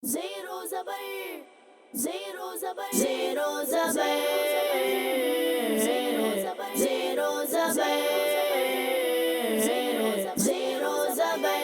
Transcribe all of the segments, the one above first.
Zero zabar, zero zabar, zero zabar, zero zabar, zero zabar, zero zabar.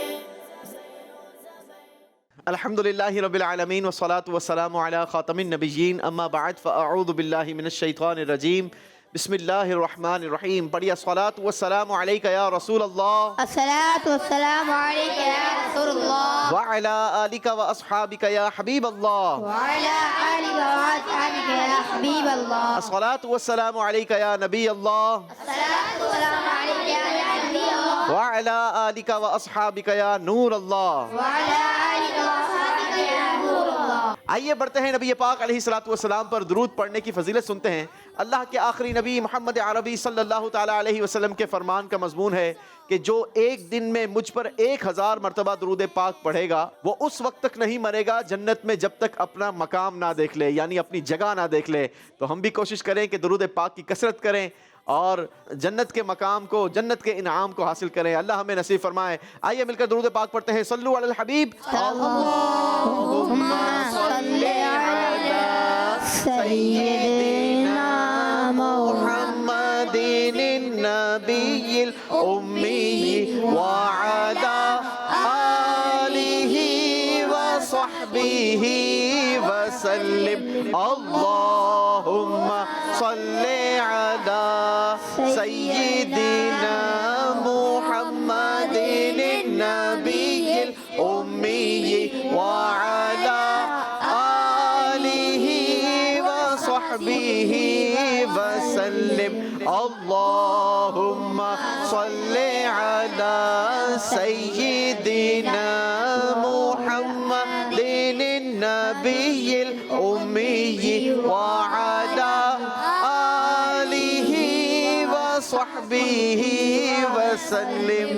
अल्हम्दुलिल्लाहि रब्बिल आलमीन वस्सलातु वस्सलामु अला खातमिन नबिय्यीन अम्मा बअद फ़अऊज़ु बिल्लाहि मिनश शैतानिर रजीम बिस्मिल्लाहिर रहमानिर रहीम। पढ़िए अस्सलातु वस्सलामु अलैका या रसूल अल्लाह अस्सलातु वस्सलामु अलैका या रसूलल्लाह व अला आलिका व अस्हाबिका या हबीब अल्लाह। व अला आलिका व अस्हाबिका या हबीब अल्लाह। अस्सलातु वस्सलामु अलैका या नबी अल्लाह अस्सलातु वस्सलामु अलैका या नबी अल्लाह व अला आलिका व अस्हाबिका या नूर अल्लाह। व अला आलिका व अस्हाबिका या नूर अल्लाह। आइए बढ़ते हैं नबी पाक अलैहिस्सलातु वस्सलाम पर दुरूद पढ़ने की फजीलत सुनते हैं। अल्लाह के आखिरी नबी मोहम्मद अरबी सल्लल्लाहु ताला अलैहि वसल्लम के फरमान का मजमून है कि जो एक दिन में मुझ पर 1000 मरतबा दुरूद पाक पढ़ेगा वो उस वक्त तक नहीं मरेगा जन्नत में जब तक अपना मकाम ना देख ले, यानी अपनी जगह ना देख ले। तो हम भी कोशिश करें कि दुरूद पाक की कसरत करें और जन्नत के मकाम को, जन्नत के इनाम को हासिल करें। अल्लाह हमें नसीब फरमाए। आइए मिलकर दुरूद पाक पढ़ते हैं। सल्लु अलल हबीब अल्लाहुम्मा सल्ली अला सय्यिदिना मुहम्मदिन नबिय्यिल उम्मी व अला आलिहि व सहबिहि व सल्लिम। अल्लाहुम्मा सल्ली अला सय्यिदिना मुहम्मदिन नबिय्यिल उम्मी व अला आलिहि व सहबिहि व सल्लिम। अल्लाहुम्मा सल्ली अला सय्यिदिना मुहम्मदिन नबिय्यिल उम्मी व अला आलिहि व सहबिहि व सल्लिम।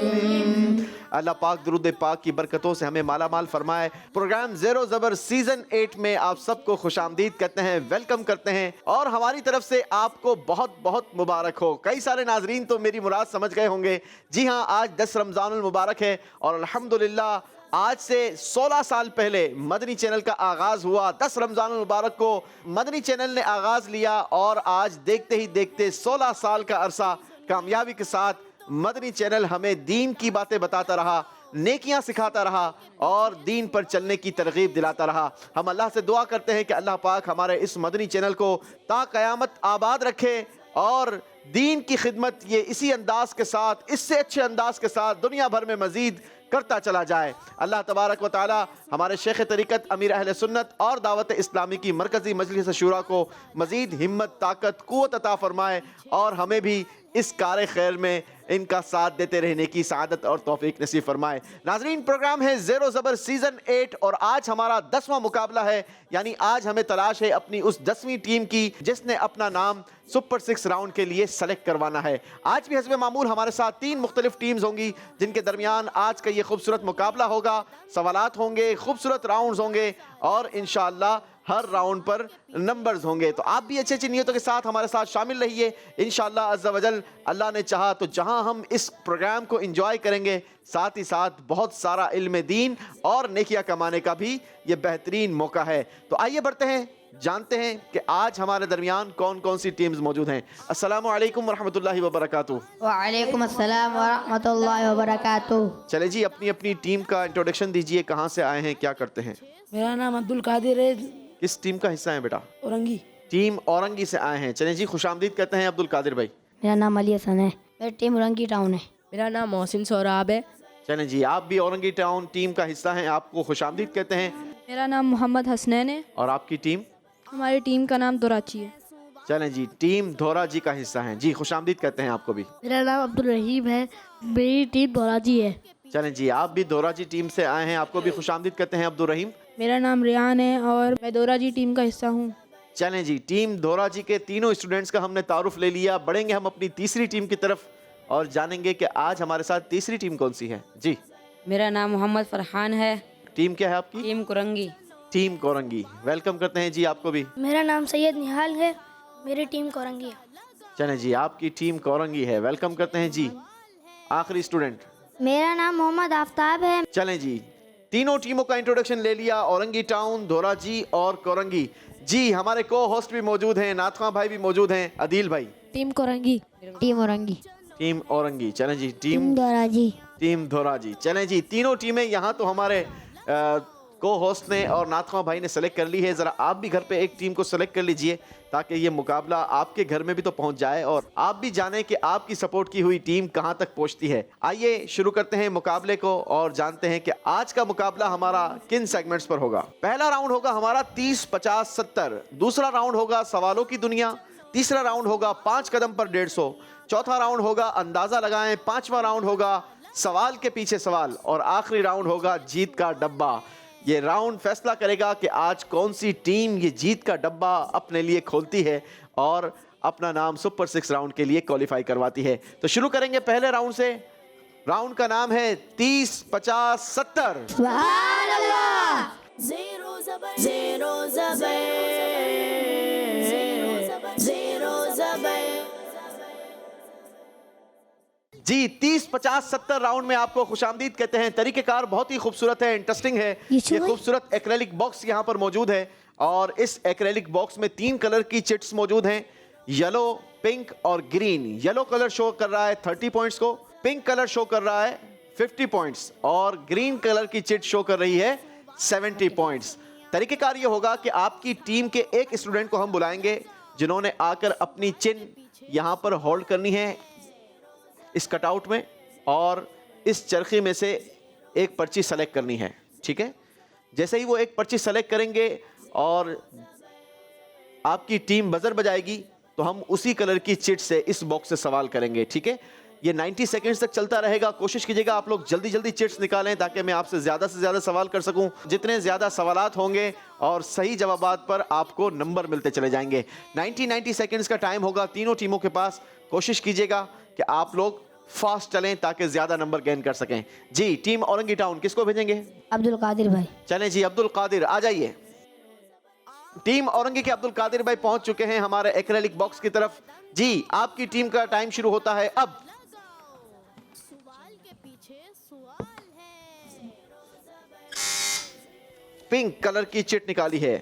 अल्लाह पाक दुरूद पाक की बरकतों से हमें माला माल फरमाए। प्रोग्राम ज़ेरो ज़बर सीजन 8 में आप सबको खुशामदीद कहते हैं, वेलकम करते हैं और हमारी तरफ से आपको बहुत बहुत मुबारक हो। कई सारे नाजरीन तो मेरी मुराद समझ गए होंगे। जी हाँ, आज 10 रमज़ानुल मुबारक है और अल्हम्दुलिल्लाह आज से 16 साल पहले मदनी चैनल का आगाज़ हुआ। 10 रमज़ानुल मुबारक को मदनी चैनल ने आगाज़ लिया और आज देखते ही देखते 16 साल का अरसा कामयाबी के साथ मदनी चैनल हमें दीन की बातें बताता रहा, नेकियां सिखाता रहा और दीन पर चलने की तरगीब दिलाता रहा। हम अल्लाह से दुआ करते हैं कि अल्लाह पाक हमारे इस मदनी चैनल को ता क़यामत आबाद रखे और दीन की खिदमत ये इसी अंदाज के साथ, इससे अच्छे अंदाज के साथ दुनिया भर में मजीद करता चला जाए। अल्लाह तबारक व तआला हमारे शेख तरीक़त अमीर अहले सुन्नत और दावत इस्लामी की मरकज़ी मजलिस शूरा को मजीद हिम्मत, ताकत, क़ुव्वत अता फरमाए और हमें भी इस कार खैर में इनका साथ देते रहने की सआदत और तौफीक नसीब फरमाए। नाजरीन, प्रोग्राम है ज़ेरो ज़बर सीज़न 8 और आज हमारा 10वां मुकाबला है, यानी आज हमें तलाश है अपनी उस 10वीं टीम की जिसने अपना नाम सुपर 6 राउंड के लिए सेलेक्ट करवाना है। आज भी हस्बे मामूल हमारे साथ 3 मुख्तलिफ टीम्स होंगी जिनके दरमियान आज का ये खूबसूरत मुकाबला होगा। सवालात होंगे, खूबसूरत राउंड्स होंगे और इंशाअल्लाह हर राउंड पर नंबर्स होंगे। तो आप भी अच्छी अच्छी नियतों के साथ हमारे साथ शामिल रहिए। इंशाअल्लाह अज़्ज़ा वजल अल्लाह ने चाहा तो जहां हम इस प्रोग्राम को एंजॉय करेंगे, साथ ही साथ बहुत सारा इल्म दीन और नेकियां कमाने का भी ये बेहतरीन मौका है। तो आइए बढ़ते हैं, जानते हैं कि आज हमारे दरमियान कौन कौन सी टीम्स मौजूद हैं। अस्सलामु अलैकुम वरहमतुल्लाहि वबरकातुहू। वालेकुम अस्सलाम व रहमतुल्लाहि व बरकातुहू। चले जी, अपनी अपनी टीम का इंट्रोडक्शन दीजिए। कहाँ से आए हैं, क्या करते हैं? मेरा नाम अब्दुल कादिर है, किस टीम का हिस्सा है बेटा? औरंगी। टीम औरंगी से आए हैं। चलें जी, खुशामदीद कहते हैं अब्दुल कादिर भाई। मेरा नाम अली हसन है, मेरी टीम औरंगी टाउन है। मेरा नाम मोहसिन सोहराब है। चलें जी, आप भी औरंगी टाउन टीम का हिस्सा हैं, आपको खुशामदीद कहते हैं। मेरा नाम मोहम्मद हसनैन है। और आपकी टीम? हमारी टीम का नाम दोराची है। चलें जी, टीम धोरा जी का हिस्सा है। जी, खुशामदीद कहते हैं आपको भी। मेरा नाम अब्दुल रहीम है, मेरी टीम दोराजी है। चलें जी, आप भी धोरा जी टीम से आए हैं, आपको भी खुशामदीद कहते हैं अब्दुल रहीम। मेरा नाम रियान है और मैं दोराजी टीम का हिस्सा हूँ। चलें जी, टीम धोरा जी के तीनों स्टूडेंट्स का हमने तारुफ ले लिया। बढ़ेंगे हम अपनी तीसरी टीम की तरफ और जानेंगे कि आज हमारे साथ तीसरी टीम कौन सी है। जी, मेरा नाम मोहम्मद फरहान है। टीम क्या है आपकी? Team Korangi. Team Korangi. Welcome करते हैं जी आपको भी। मेरा नाम सैयद निहाल है, मेरी टीम कोरंगी है। चलें जी, आपकी टीम कोरंगी है। वेलकम करते हैं जी। आखिरी स्टूडेंट? मेरा नाम मोहम्मद आफ्ताब है। चलें जी, तीनों टीमों का इंट्रोडक्शन ले लिया, औरंगी टाउन, धोराजी और कोरंगी। जी, हमारे को होस्ट भी मौजूद हैं, नाथवा भाई भी मौजूद हैं, अदील भाई। Team Korangi. Team Orangi. Team Orangi, चलें जी। टीम दोराजी। टीम धोराजी, चलें जी। तीनों टीमें यहाँ तो हमारे को होस्ट ने और नाथवा भाई ने सेलेक्ट कर ली है। ज़रा आप भी घर पे एक टीम को सेलेक्ट कर लीजिए ताकि ये मुकाबला आपके घर में भी तो पहुंच जाए और आप भी जानें कि आपकी सपोर्ट की हुई टीम कहां तक पहुंचती है। आइए शुरू करते हैं मुकाबले को और जानते हैं कि आज का मुकाबला हमारा किन सेगमेंट्स पर होगा। पहला राउंड होगा हमारा 30, 50, 70। दूसरा राउंड होगा सवालों की दुनिया। तीसरा राउंड होगा 5 कदम पर 150। चौथा राउंड होगा अंदाजा लगाएं। पांचवा राउंड होगा सवाल के पीछे सवाल और आखिरी राउंड होगा जीत का डब्बा। ये राउंड फैसला करेगा कि आज कौन सी टीम ये जीत का डब्बा अपने लिए खोलती है और अपना नाम सुपर 6 राउंड के लिए क्वालिफाई करवाती है। तो शुरू करेंगे पहले राउंड से। राउंड का नाम है 30, 50, 70। सुभान अल्लाह। Zero Zabar, Zero Zabar, Zero Zabar. जी, 30, 50, 70 राउंड में आपको खुशामदीद कहते हैं। तरीकेकार बहुत ही खूबसूरत है, इंटरेस्टिंग है। ये खूबसूरत एक्रेलिक बॉक्स यहाँ पर मौजूद है और इस एक्रेलिक बॉक्स में 3 कलर की चिट्स मौजूद हैं, येलो, पिंक और ग्रीन। येलो कलर शो कर रहा है 30 पॉइंट्स को, पिंक कलर शो कर रहा है 50 पॉइंट्स और ग्रीन कलर की चिट शो कर रही है 70 पॉइंट्स। तरीकेकार ये होगा कि आपकी टीम के एक स्टूडेंट को हम बुलाएंगे जिन्होंने आकर अपनी चिन यहाँ पर होल्ड करनी है इस कटआउट में और इस चरखी में से एक पर्ची सेलेक्ट करनी है। ठीक है, जैसे ही वो एक पर्ची सेलेक्ट करेंगे और आपकी टीम बजर बजाएगी तो हम उसी कलर की चिट से इस बॉक्स से सवाल करेंगे। ठीक है, ये 90 सेकंड्स तक चलता रहेगा। कोशिश कीजिएगा आप लोग जल्दी जल्दी चिट्स निकालें ताकि मैं आपसे ज़्यादा से ज़्यादा सवाल कर सकूं। जितने ज़्यादा सवालात होंगे और सही जवाबात पर आपको नंबर मिलते चले जाएंगे। 90 सेकंड्स का टाइम होगा तीनों टीमों के पास। कोशिश कीजिएगा कि आप लोग फास्ट चलें ताकि ज़्यादा नंबर गेन कर सकें। जी, टीम औरंगी टाउन किसको भेजेंगे? अब्दुल कादिर भाई। चलें जी, अब्दुल कादिर आ जाइए। टीम औरंगी के अब्दुल कादिर भाई पहुंच चुके हैं हमारे एक्रेलिक बॉक्स की तरफ। जी, आपकी टीम का टाइम शुरू होता है अब। सवाल के पीछे सवाल है। पिंक कलर की चिट निकाली है।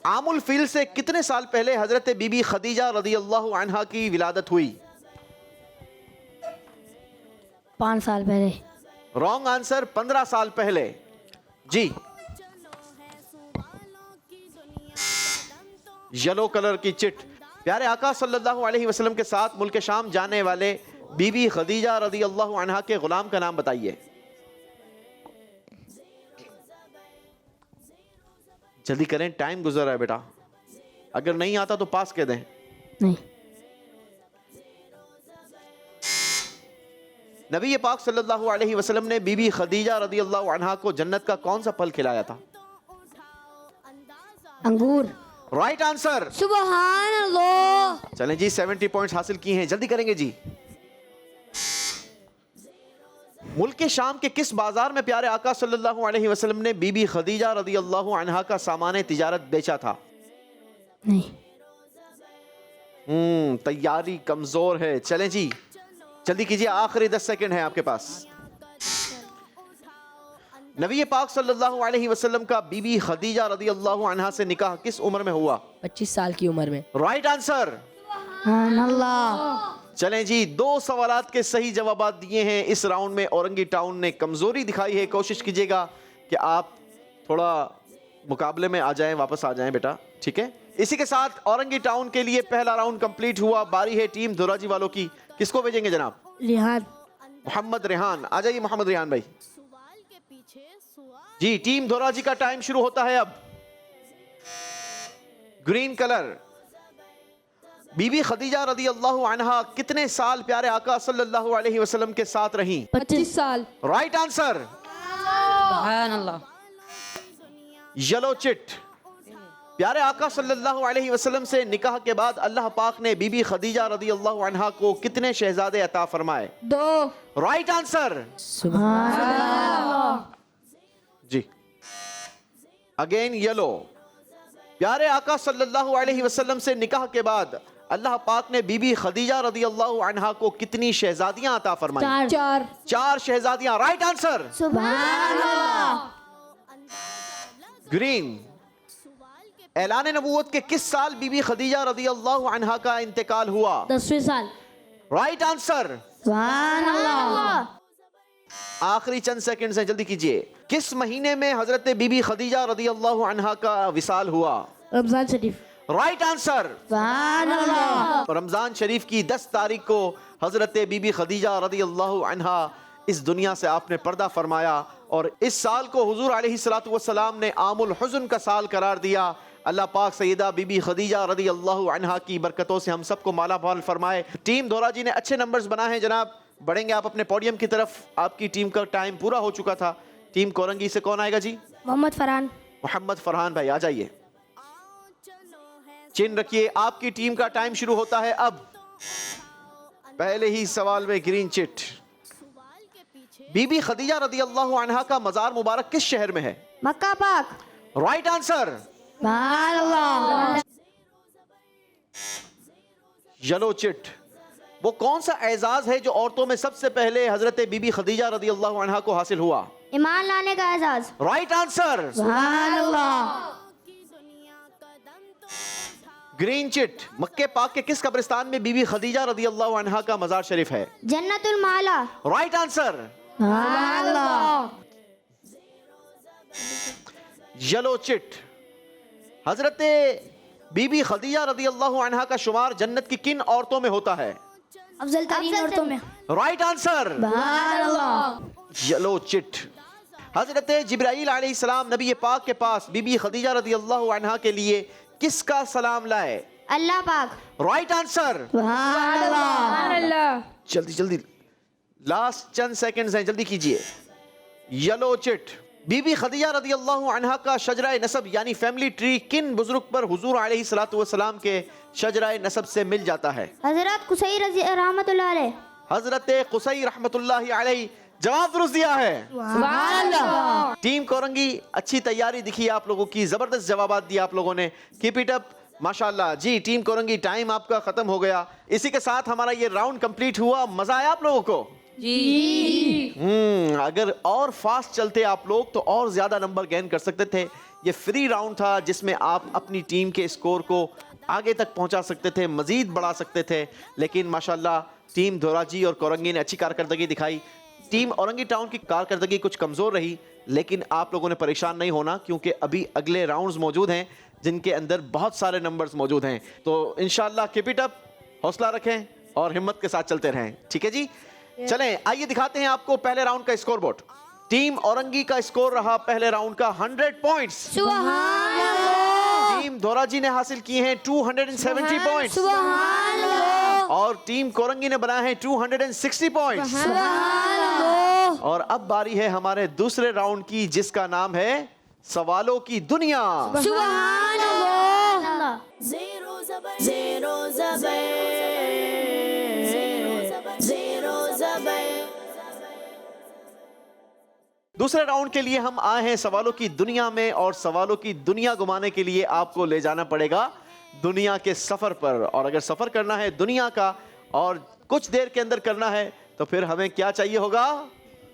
आमुल फील से कितने साल पहले हजरत बीबी खदीजा रदियल्लाहु अन्हा की विलादत हुई? 5 साल पहले। रॉन्ग आंसर, 15 साल पहले। जी, येलो कलर की चिट। प्यारे आका सल्लल्लाहु अलैहि वसल्लम के साथ मुल्क शाम जाने वाले बीबी खदीजा रदियल्लाहु अन्हा के गुलाम का नाम बताइए। जल्दी करें, टाइम गुजर रहा है बेटा। अगर नहीं आता तो पास कह दें। नहीं। नबी पाक सल्लल्लाहु अलैहि वसल्लम ने बीबी खदीजा रदियल्लाहु अन्हा को जन्नत का कौन सा फल खिलाया था? अंगूर। Right answer. सुभान अल्लाह। चलें जी, 70 पॉइंट्स हासिल किए हैं। जल्दी करेंगे जी। मुल्क शाम के किस बाजार में प्यारे आका सल्लल्लाहु अलैहि वसल्लम ने बीबी खदीजा रदियल्लाहु अन्हा का सामान तिजारत बेचा था? नहीं। तैयारी कमजोर है। चलें जी, जल्दी कीजिए, आखिरी 10 सेकंड है आपके पास। नबी पाक सल्लल्लाहु अलैहि वसल्लम का बीबी खदीजा रदियल्लाहु अन्हा से निकाह किस उम्र में हुआ? 25 साल की उम्र में। Right answer. सुभान अल्लाह। चलें जी, 2 सवालात के सही जवाबात दिए हैं। इस राउंड में औरंगी टाउन ने कमजोरी दिखाई है। कोशिश कीजिएगा कि आप थोड़ा मुकाबले में आ जाएं, वापस आ जाएं बेटा। ठीक है, इसी के साथ औरंगी टाउन के लिए पहला राउंड कंप्लीट हुआ। बारी है टीम धोराजी वालों की। किसको भेजेंगे जनाब? रिहान। मोहम्मद रेहान आ जाइए। मोहम्मद रेहान भाई। सवाल के पीछे सवाल। जी, टीम धोराजी का टाइम शुरू होता है अब। Green colour. बीबी खदीजा रदियल्लाहु अन्हा कितने साल प्यारे आका सल्लल्लाहु अलैहि वसल्लम के साथ रहीं? 25 साल। Right answer. सुभान अल्लाह। Yellow chit. प्यारे आका सल्लल्लाहु अलैहि वसल्लम से निकाह के बाद अल्लाह पाक ने बीबी खदीजा रदियल्लाहु अन्हा को कितने शहजादे अता फरमाए? 2। Right answer. जी, अगेन येलो। प्यारे आका सल्लल्लाहु अलैहि वसल्लम से निकाह के बाद अल्लाह पाक ने बीबी खदीजा रदियल्लाहु अन्हा को कितनी शहजादियां अता फरमाई? 4। 4 शहजादियां। Right answer. सुभान अल्लाह। ग्रीन। ऐलान नबूवत के किस साल बीबी खदीजा रदी अल्लाह अन्हा का इंतकाल हुआ? 10वें साल। Right answer. सुभान अल्लाह। आखिरी चंद सेकंड्स हैं, जल्दी कीजिए। किस महीने में हजरत बीबी खदीजा रदी अल्लाह अन्हा का विसाल हुआ? रमजान शरीफ। Right answer. सुभान अल्लाह। रमजान शरीफ की 10 तारीख को हजरत बीबी खदीजा रदी अल्लाह अन्हा इस दुनिया से आपने पर्दा फरमाया और इस साल को हुजूर अलैहिस्सलातु वस्सलाम ने आमुल हुज़्न का साल करार दिया। अल्लाह पाक सैयदा बीबी खदीजा रदी अल्लाह अन्हा की बरकतों से हम सबको माला माल फरमाए। टीम धोरा जी ने अच्छे नंबर्स बनाए हैं जनाब। बढ़ेंगे आप अपने पोडियम की तरफ। आपकी टीम का टाइम पूरा हो चुका था। टीम कोरंगी से कौन आएगा जी? मोहम्मद फरहान। मोहम्मद फरहान भाई आ जाइए। चिन्ह रखिए, आपकी टीम का टाइम शुरू होता है अब। पहले ही सवाल में ग्रीन चिट। बीबी खदीजा रदी अल्लाह अन्हा का मजार मुबारक किस शहर में है? मक्का पाक। Right answer. सुभान अल्लाह। Yellow chit. वो कौन सा एजाज है जो औरतों में सबसे पहले हजरत बीबी खदीजा रदी अल्लाह अन्हा को हासिल हुआ? ईमान लाने का एजाज। Right answer. सुभान अल्लाह। Green chit. मक्के पाक के किस कब्रिस्तान में बीबी खदीजा रदी अल्लाह अन्हा का मजार शरीफ है? जन्नतुल माला। Right answer. सुभान अल्लाह। Yellow chit. हजरत बीबी खदीजा रदी अल्लाह अन्हा का शुमार जन्नत की किन औरतों में होता है? अफजल तरीन औरतों में। Right answer. सुभान अल्लाह। Yellow chit. हजरत जिब्राईल अलैहिस्सलाम नबी पाक के पास बीबी खदीजा रदी अल्लाह अन्हा के लिए किसका सलाम लाए? अल्लाह पाक। Right answer. सुभान अल्लाह। जल्दी जल्दी, लास्ट चंद सेकंड्स हैं, जल्दी कीजिए। Yellow chit. बीबी खदीजा रदी अल्लाह अन्हा का शजरा नसब यानी फैमिली ट्री किन बुजुर्ग पर हुजूर अलैहिस्सलातु वस्सलाम के शजरा नसब से मिल जाता है? हजरत कुसै रहमतुल्लाह अलैह। हजरत कुसै रहमतुल्लाहि अलैह। जवाब दुरुस्त दिया है। सुभान अल्लाह। टीम कोरंगी अच्छी तैयारी दिखी आप लोगों की, जबरदस्त जवाबात दिए आप लोगों ने। कीप इट अप, माशाल्लाह जी। टीम कोरंगी टाइम आपका खत्म हो गया। इसी के साथ हमारा ये राउंड कंप्लीट हुआ। मजा आया आप लोगों को? जी। अगर और फास्ट चलते आप लोग तो और ज्यादा नंबर गेन कर सकते थे। ये फ्री राउंड था जिसमें आप अपनी टीम के स्कोर को आगे तक पहुंचा सकते थे, मजीद बढ़ा सकते थे। लेकिन माशाल्लाह टीम धोराजी और कोरंगी ने अच्छी कारकर्दगी दिखाई। टीम औरंगी टाउन की कारकर्दगी कुछ कमजोर रही, लेकिन आप लोगों ने परेशान नहीं होना क्योंकि अभी अगले राउंड्स मौजूद हैं जिनके अंदर बहुत सारे नंबर्स मौजूद हैं। तो इंशाल्लाह कीप इट अप, हौसला रखें और हिम्मत के साथ चलते रहें। ठीक है जी, चलें आइए दिखाते हैं आपको पहले राउंड का स्कोर बोर्ड। टीम औरंगी का स्कोर रहा पहले राउंड का 100 पॉइंट्स। सुभान अल्लाह। टीम धोराजी ने हासिल किए हैं 270 पॉइंट्स सुभान अल्लाह। और टीम कोरंगी ने बनाए हैं 260 पॉइंट्स। सुभान अल्लाह। और अब बारी है हमारे दूसरे राउंड की जिसका नाम है सवालों की दुनिया। सुभान अल्लाह। Zero zabar, zero zabar, zero zabar. दूसरे राउंड के लिए हम आए हैं सवालों की दुनिया में और सवालों की दुनिया घुमाने के लिए आपको ले जाना पड़ेगा दुनिया के सफर पर। और अगर सफर करना है दुनिया का और कुछ देर के अंदर करना है तो फिर हमें क्या चाहिए होगा?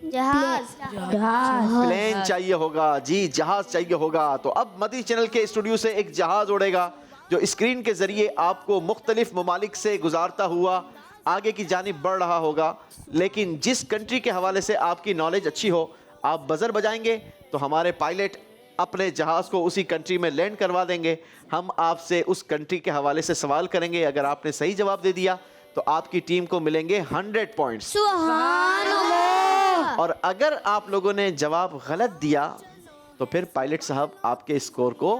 जहाज। प्लेन चाहिए होगा जी, जहाज चाहिए होगा। तो अब मदी चैनल के स्टूडियो से एक जहाज उड़ेगा जो स्क्रीन के जरिए आपको मुख्तलिफ ममालिक से गुजारता हुआ आगे की जानिब बढ़ रहा होगा। लेकिन जिस कंट्री के हवाले से आपकी नॉलेज अच्छी हो, आप बजर बजाएंगे तो हमारे पायलट अपने जहाज को उसी कंट्री में लैंड करवा देंगे। हम आपसे उस कंट्री के हवाले से सवाल करेंगे। अगर आपने सही जवाब दे दिया तो आपकी टीम को मिलेंगे 100 पॉइंट्स। सुभान अल्लाह। और अगर आप लोगों ने जवाब गलत दिया तो फिर पायलट साहब आपके स्कोर को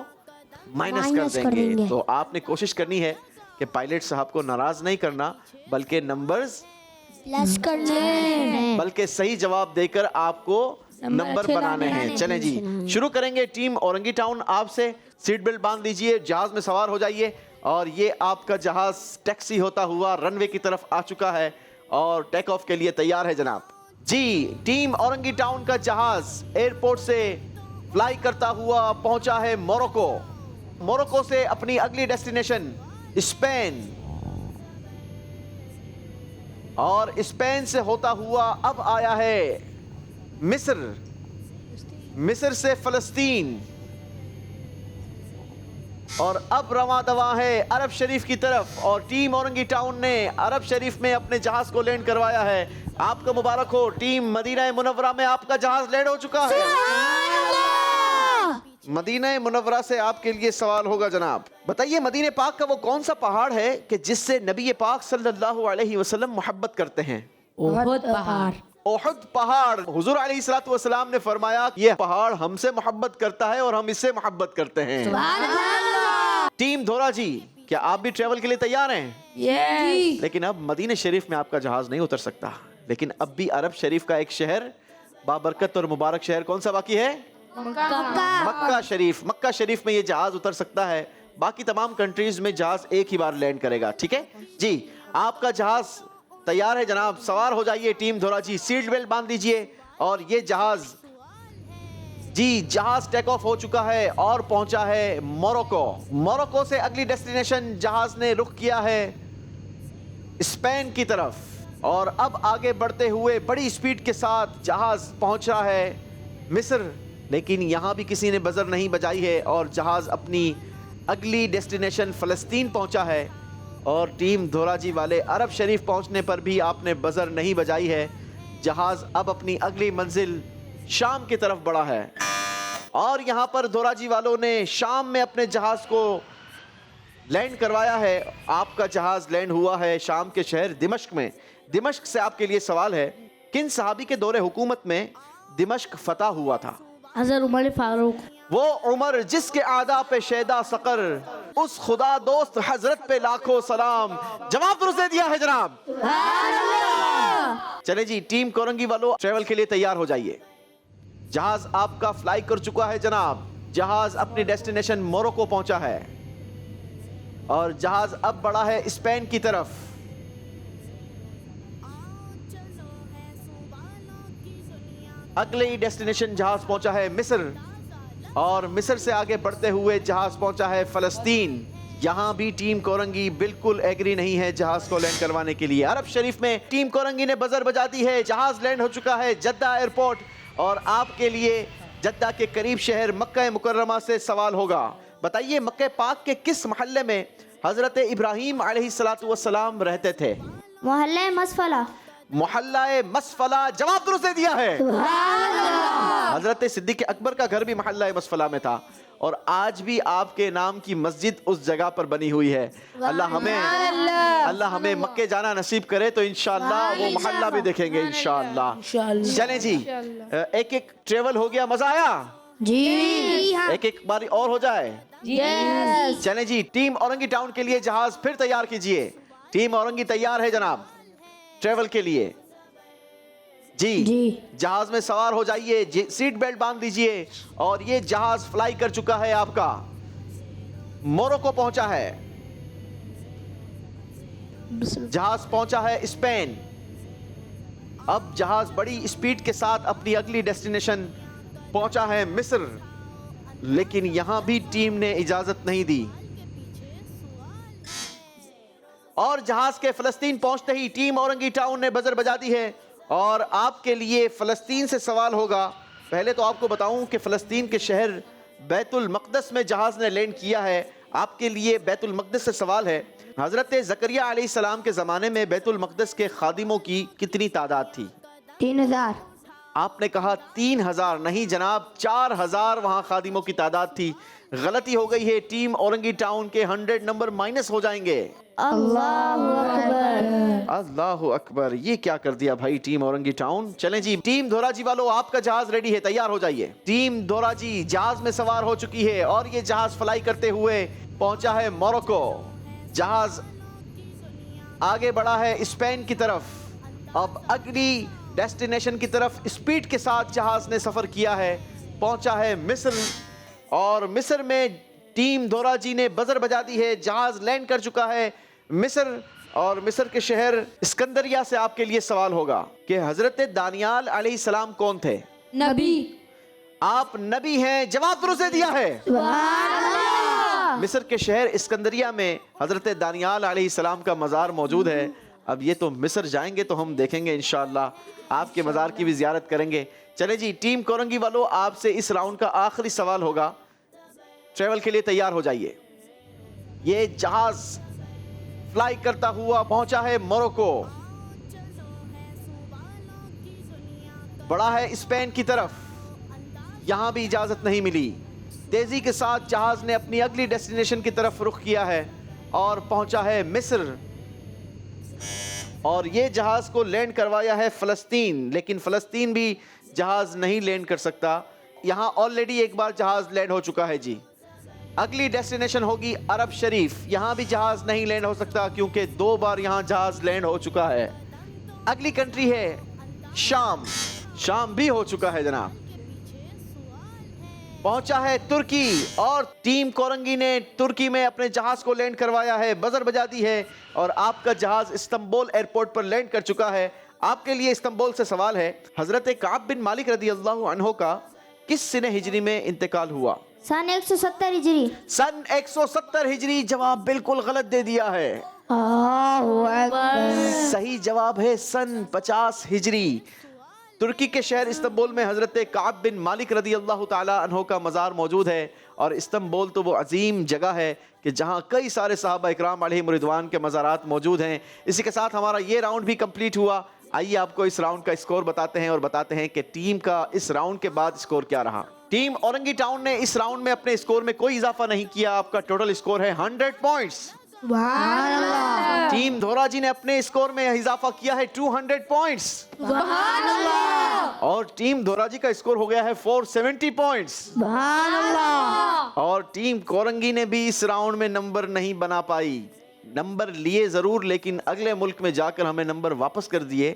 माइनस कर देंगे। तो आपने कोशिश करनी है कि पायलट साहब को नाराज नहीं करना, बल्कि नंबर्स प्लस करने, बल्कि सही जवाब देकर आपको नंबर बनाने हैं। चलें जी, शुरू करेंगे टीम औरंगी टाउन आपसे। सीट बेल्ट बांध लीजिए, जहाज में सवार हो जाइए और ये आपका जहाज टैक्सी होता हुआ रनवे की तरफ आ चुका है और टेक ऑफ के लिए तैयार है जनाब जी। टीम औरंगी टाउन का जहाज एयरपोर्ट से फ्लाई करता हुआ पहुंचा है मोरक्को। मोरक्को से अपनी अगली डेस्टिनेशन स्पेन और स्पेन से होता हुआ अब आया है मिस्र। मिस्र से फलस्तीन और अब रवां दवा है अरब शरीफ की तरफ और टीम औरंगी टाउन ने अरब शरीफ में अपने जहाज को लैंड करवाया है। आपको मुबारक हो टीम मदीना मुनव्वरा में आपका जहाज लैंड हो चुका है। मदीना मुनव्वरा से आपके लिए सवाल होगा जनाब, बताइए मदीने पाक का वो कौन सा पहाड़ है कि जिससे नबी पाक सल्लल्लाहु अलैहि वसल्लम मोहब्बत करते हैं? ओहद पहाड़। ओहद पहाड़। हुजूर अलैहिस्सलातु वस्सलाम ने फरमाया ये पहाड़ हमसे मोहब्बत करता है और हम इससे मोहब्बत करते हैं। टीम धोरा जी, क्या आप भी ट्रेवल के लिए तैयार हैं? यस। लेकिन अब मदीने शरीफ में आपका जहाज नहीं उतर सकता, लेकिन अब भी अरब शरीफ का एक शहर बाबरकत और मुबारक शहर कौन सा बाकी है? मक्का शरीफ। मक्का शरीफ में ये जहाज उतर सकता है, बाकी तमाम कंट्रीज में जहाज एक ही बार लैंड करेगा। ठीक है जी, आपका जहाज तैयार है जनाब, सवार हो जाइए टीम धोरा जी, सीट बेल्ट बांध दीजिए और ये जहाज जी, जहाज टेक ऑफ हो चुका है और पहुंचा है मोरक्को। मोरक्को से अगली डेस्टिनेशन जहाज ने रुख किया है स्पेन की तरफ और अब आगे बढ़ते हुए बड़ी स्पीड के साथ जहाज पहुंचा है मिस्र, लेकिन यहां भी किसी ने बजर नहीं बजाई है और जहाज अपनी अगली डेस्टिनेशन फ़लस्तीन पहुंचा है। और टीम धोरा जी वाले अरब शरीफ पहुंचने पर भी आपने बजर नहीं बजाई है। जहाज अब अपनी अगली मंजिल शाम की तरफ बढ़ा है और यहां पर धोरा जी वालों ने शाम में अपने जहाज को लैंड करवाया है। आपका जहाज लैंड हुआ है शाम के शहर दिमश्क में। दिमश्क से आपके लिए सवाल है, किन सहाबी के दौरे हुकूमत में दिमश्क फतह हुआ था? हज़रत उमर फारूक। वो उमर जिसके आदा पे शैदा सकर, उस खुदा दोस्त हजरत पे लाखों सलाम। जवाब दुरुस्त दे दिया है जनाब। चले जी, टीम कोरंगी वालों ट्रेवल के लिए तैयार हो जाइए। जहाज आपका फ्लाई कर चुका है जनाब। जहाज अपनी डेस्टिनेशन मोरक्को पहुंचा है और जहाज अब बढ़ा है स्पेन की तरफ। अगले डेस्टिनेशन जहाज पहुंचा है मिस्र और मिस्र से आगे बढ़ते हुए जहाज पहुंचा है फ़लस्तीन। यहां भी टीम कोरंगी बिल्कुल एग्री नहीं है जहाज को लैंड करवाने के लिए। अरब शरीफ में टीम कोरंगी ने बजर बजा दी है, जहाज लैंड हो चुका है जद्दा एयरपोर्ट और आपके लिए जद्दा के करीब शहर मक्का मुकर्रमा से सवाल होगा। बताइए मक्का पाक के किस मोहल्ले में हजरत इब्राहीम अलैहिस्सलातु वस्सलाम रहते थे? मोहल्ला मसफला। मोहल्ला मसफला। जवाब दुरुस्त दे दिया है। हजरत सिद्दीक अकबर का घर भी मोहल्ला मसफला में था और आज भी आपके नाम की मस्जिद उस जगह पर बनी हुई है। अल्लाह हमें मक्के जाना नसीब करे तो इंशाअल्लाह वो मोहल्ला भी देखेंगे इंशाअल्लाह। चलें जी, एक एक ट्रेवल हो गया, मजा आया जी। एक एक बारी और हो जाए। चलें जी, टीम औरंगी टाउन के लिए जहाज फिर तैयार कीजिए। टीम औरंगी तैयार है जनाब ट्रेवल के लिए जी। जहाज में सवार हो जाइए, सीट बेल्ट बांध दीजिए और ये जहाज फ्लाई कर चुका है आपका मोरक्को पहुंचा है। जहाज पहुंचा है स्पेन। अब जहाज बड़ी स्पीड के साथ अपनी अगली डेस्टिनेशन पहुंचा है मिस्र, लेकिन यहां भी टीम ने इजाजत नहीं दी और जहाज के फ़लस्तीन पहुंचते ही टीम औरंगी टाउन ने बजर बजा दी है और आपके लिए फ़लस्तीन से सवाल होगा। पहले तो आपको बताऊं कि फ़लस्तीन के शहर बैतुल मक़दस में जहाज ने लैंड किया है। आपके लिए बैतुल मक़दस से सवाल है, हज़रत ज़करिया अलैहिस्सलाम के ज़माने में बैतुल मक़दस के खादिमों की कितनी तादाद थी? 3000। आपने कहा 3000, नहीं जनाब 4000 वहां खादिमों की तादाद थी। गलती हो गई है, टीम औरंगी टाउन के 100 नंबर माइनस हो जाएंगे। अल्लाहु अकबर, ये क्या कर दिया भाई टीम औरंगी टाउन। चलें जी, टीम धोरा जी वालों आपका जहाज रेडी है, तैयार हो जाइए। टीम धोरा जी जहाज में सवार हो चुकी है और ये जहाज फ्लाई करते हुए पहुंचा है मोरक्को। जहाज आगे बढ़ा है स्पेन की तरफ। अब अगली डेस्टिनेशन की तरफ स्पीड के साथ जहाज ने सफर किया है, पहुंचा है मिस्र और मिस्र में टीम धोरा जी ने बजर बजा दी है। जहाज लैंड कर चुका है मिस्र और मिस्र के शहर इस्कंदरिया से आपके लिए सवाल होगा कि हजरत दानियाल अलैहिस्सलाम कौन थे? नबी। आप नबी हैं। जवाब दुरुस्त दे दिया है। मिस्र के शहर इस्कंदरिया में हजरत दानियाल अलैहिस्सलाम का मज़ार मौजूद है। अब ये तो मिस्र जाएंगे तो हम देखेंगे इंशाअल्लाह, आपके मज़ार की भी ज़ियारत करेंगे। चले जी, टीम कोरंगी वालों आपसे इस राउंड का आखिरी सवाल होगा। ट्रेवल के लिए तैयार हो जाइए। ये जहाज फ्लाई करता हुआ पहुंचा है मोरक्को, बढ़ा है स्पेन की तरफ, यहां भी इजाजत नहीं मिली। तेजी के साथ जहाज ने अपनी अगली डेस्टिनेशन की तरफ रुख किया है और पहुंचा है मिस्र, और ये जहाज को लैंड करवाया है फलस्तीन, लेकिन फलस्तीन भी जहाज नहीं लैंड कर सकता। यहां ऑलरेडी एक बार जहाज लैंड हो चुका है जी। अगली डेस्टिनेशन होगी अरब शरीफ, यहां भी जहाज नहीं लैंड हो सकता क्योंकि 2 बार यहां जहाज लैंड हो चुका है। अगली कंट्री है शाम, शाम भी हो चुका है जनाब। पहुंचा है तुर्की, और टीम कोरंगी ने तुर्की में अपने जहाज को लैंड करवाया है, बजर बजा दी है और आपका जहाज इस्तांबुल एयरपोर्ट पर लैंड कर चुका है। आपके लिए इस्तांबुल से सवाल है, हजरत काब बिन मालिक रदी अल्लाह अन्हो का किस सिने हिजरी में इंतकाल हुआ? सन 170 हिजरी। सन 170 हिजरी। जवाब बिल्कुल गलत दे दिया है। सही जवाब है सन 50 हिजरी। तुर्की के शहर इस्तांबुल में हजरत काब बिन मालिक रदी अल्लाह ताला अन्हो का मज़ार मौजूद है, और इस्तांबुल तो वो अजीम जगह है कि जहाँ कई सारे सहाबा इकराम अलैहिम रिदवान के मज़ारात मौजूद हैं। इसी के साथ हमारा ये राउंड भी कंप्लीट हुआ। आइए आपको इस राउंड का स्कोर बताते हैं और बताते हैं कि टीम का इस राउंड के बाद स्कोर क्या रहा। टीम औरंगी टाउन ने इस राउंड में अपने स्कोर में कोई इजाफा नहीं किया। आपका टोटल स्कोर है 100 पॉइंट्स। टीम धोराजी ने अपने स्कोर में इजाफा किया है 200 पॉइंट्स, और टीम धोराजी का स्कोर हो गया है 470 पॉइंट्स। और टीम कोरंगी ने भी इस राउंड में नंबर नहीं बना पाई। नंबर लिए जरूर, लेकिन अगले मुल्क में जाकर हमें नंबर वापस कर दिए,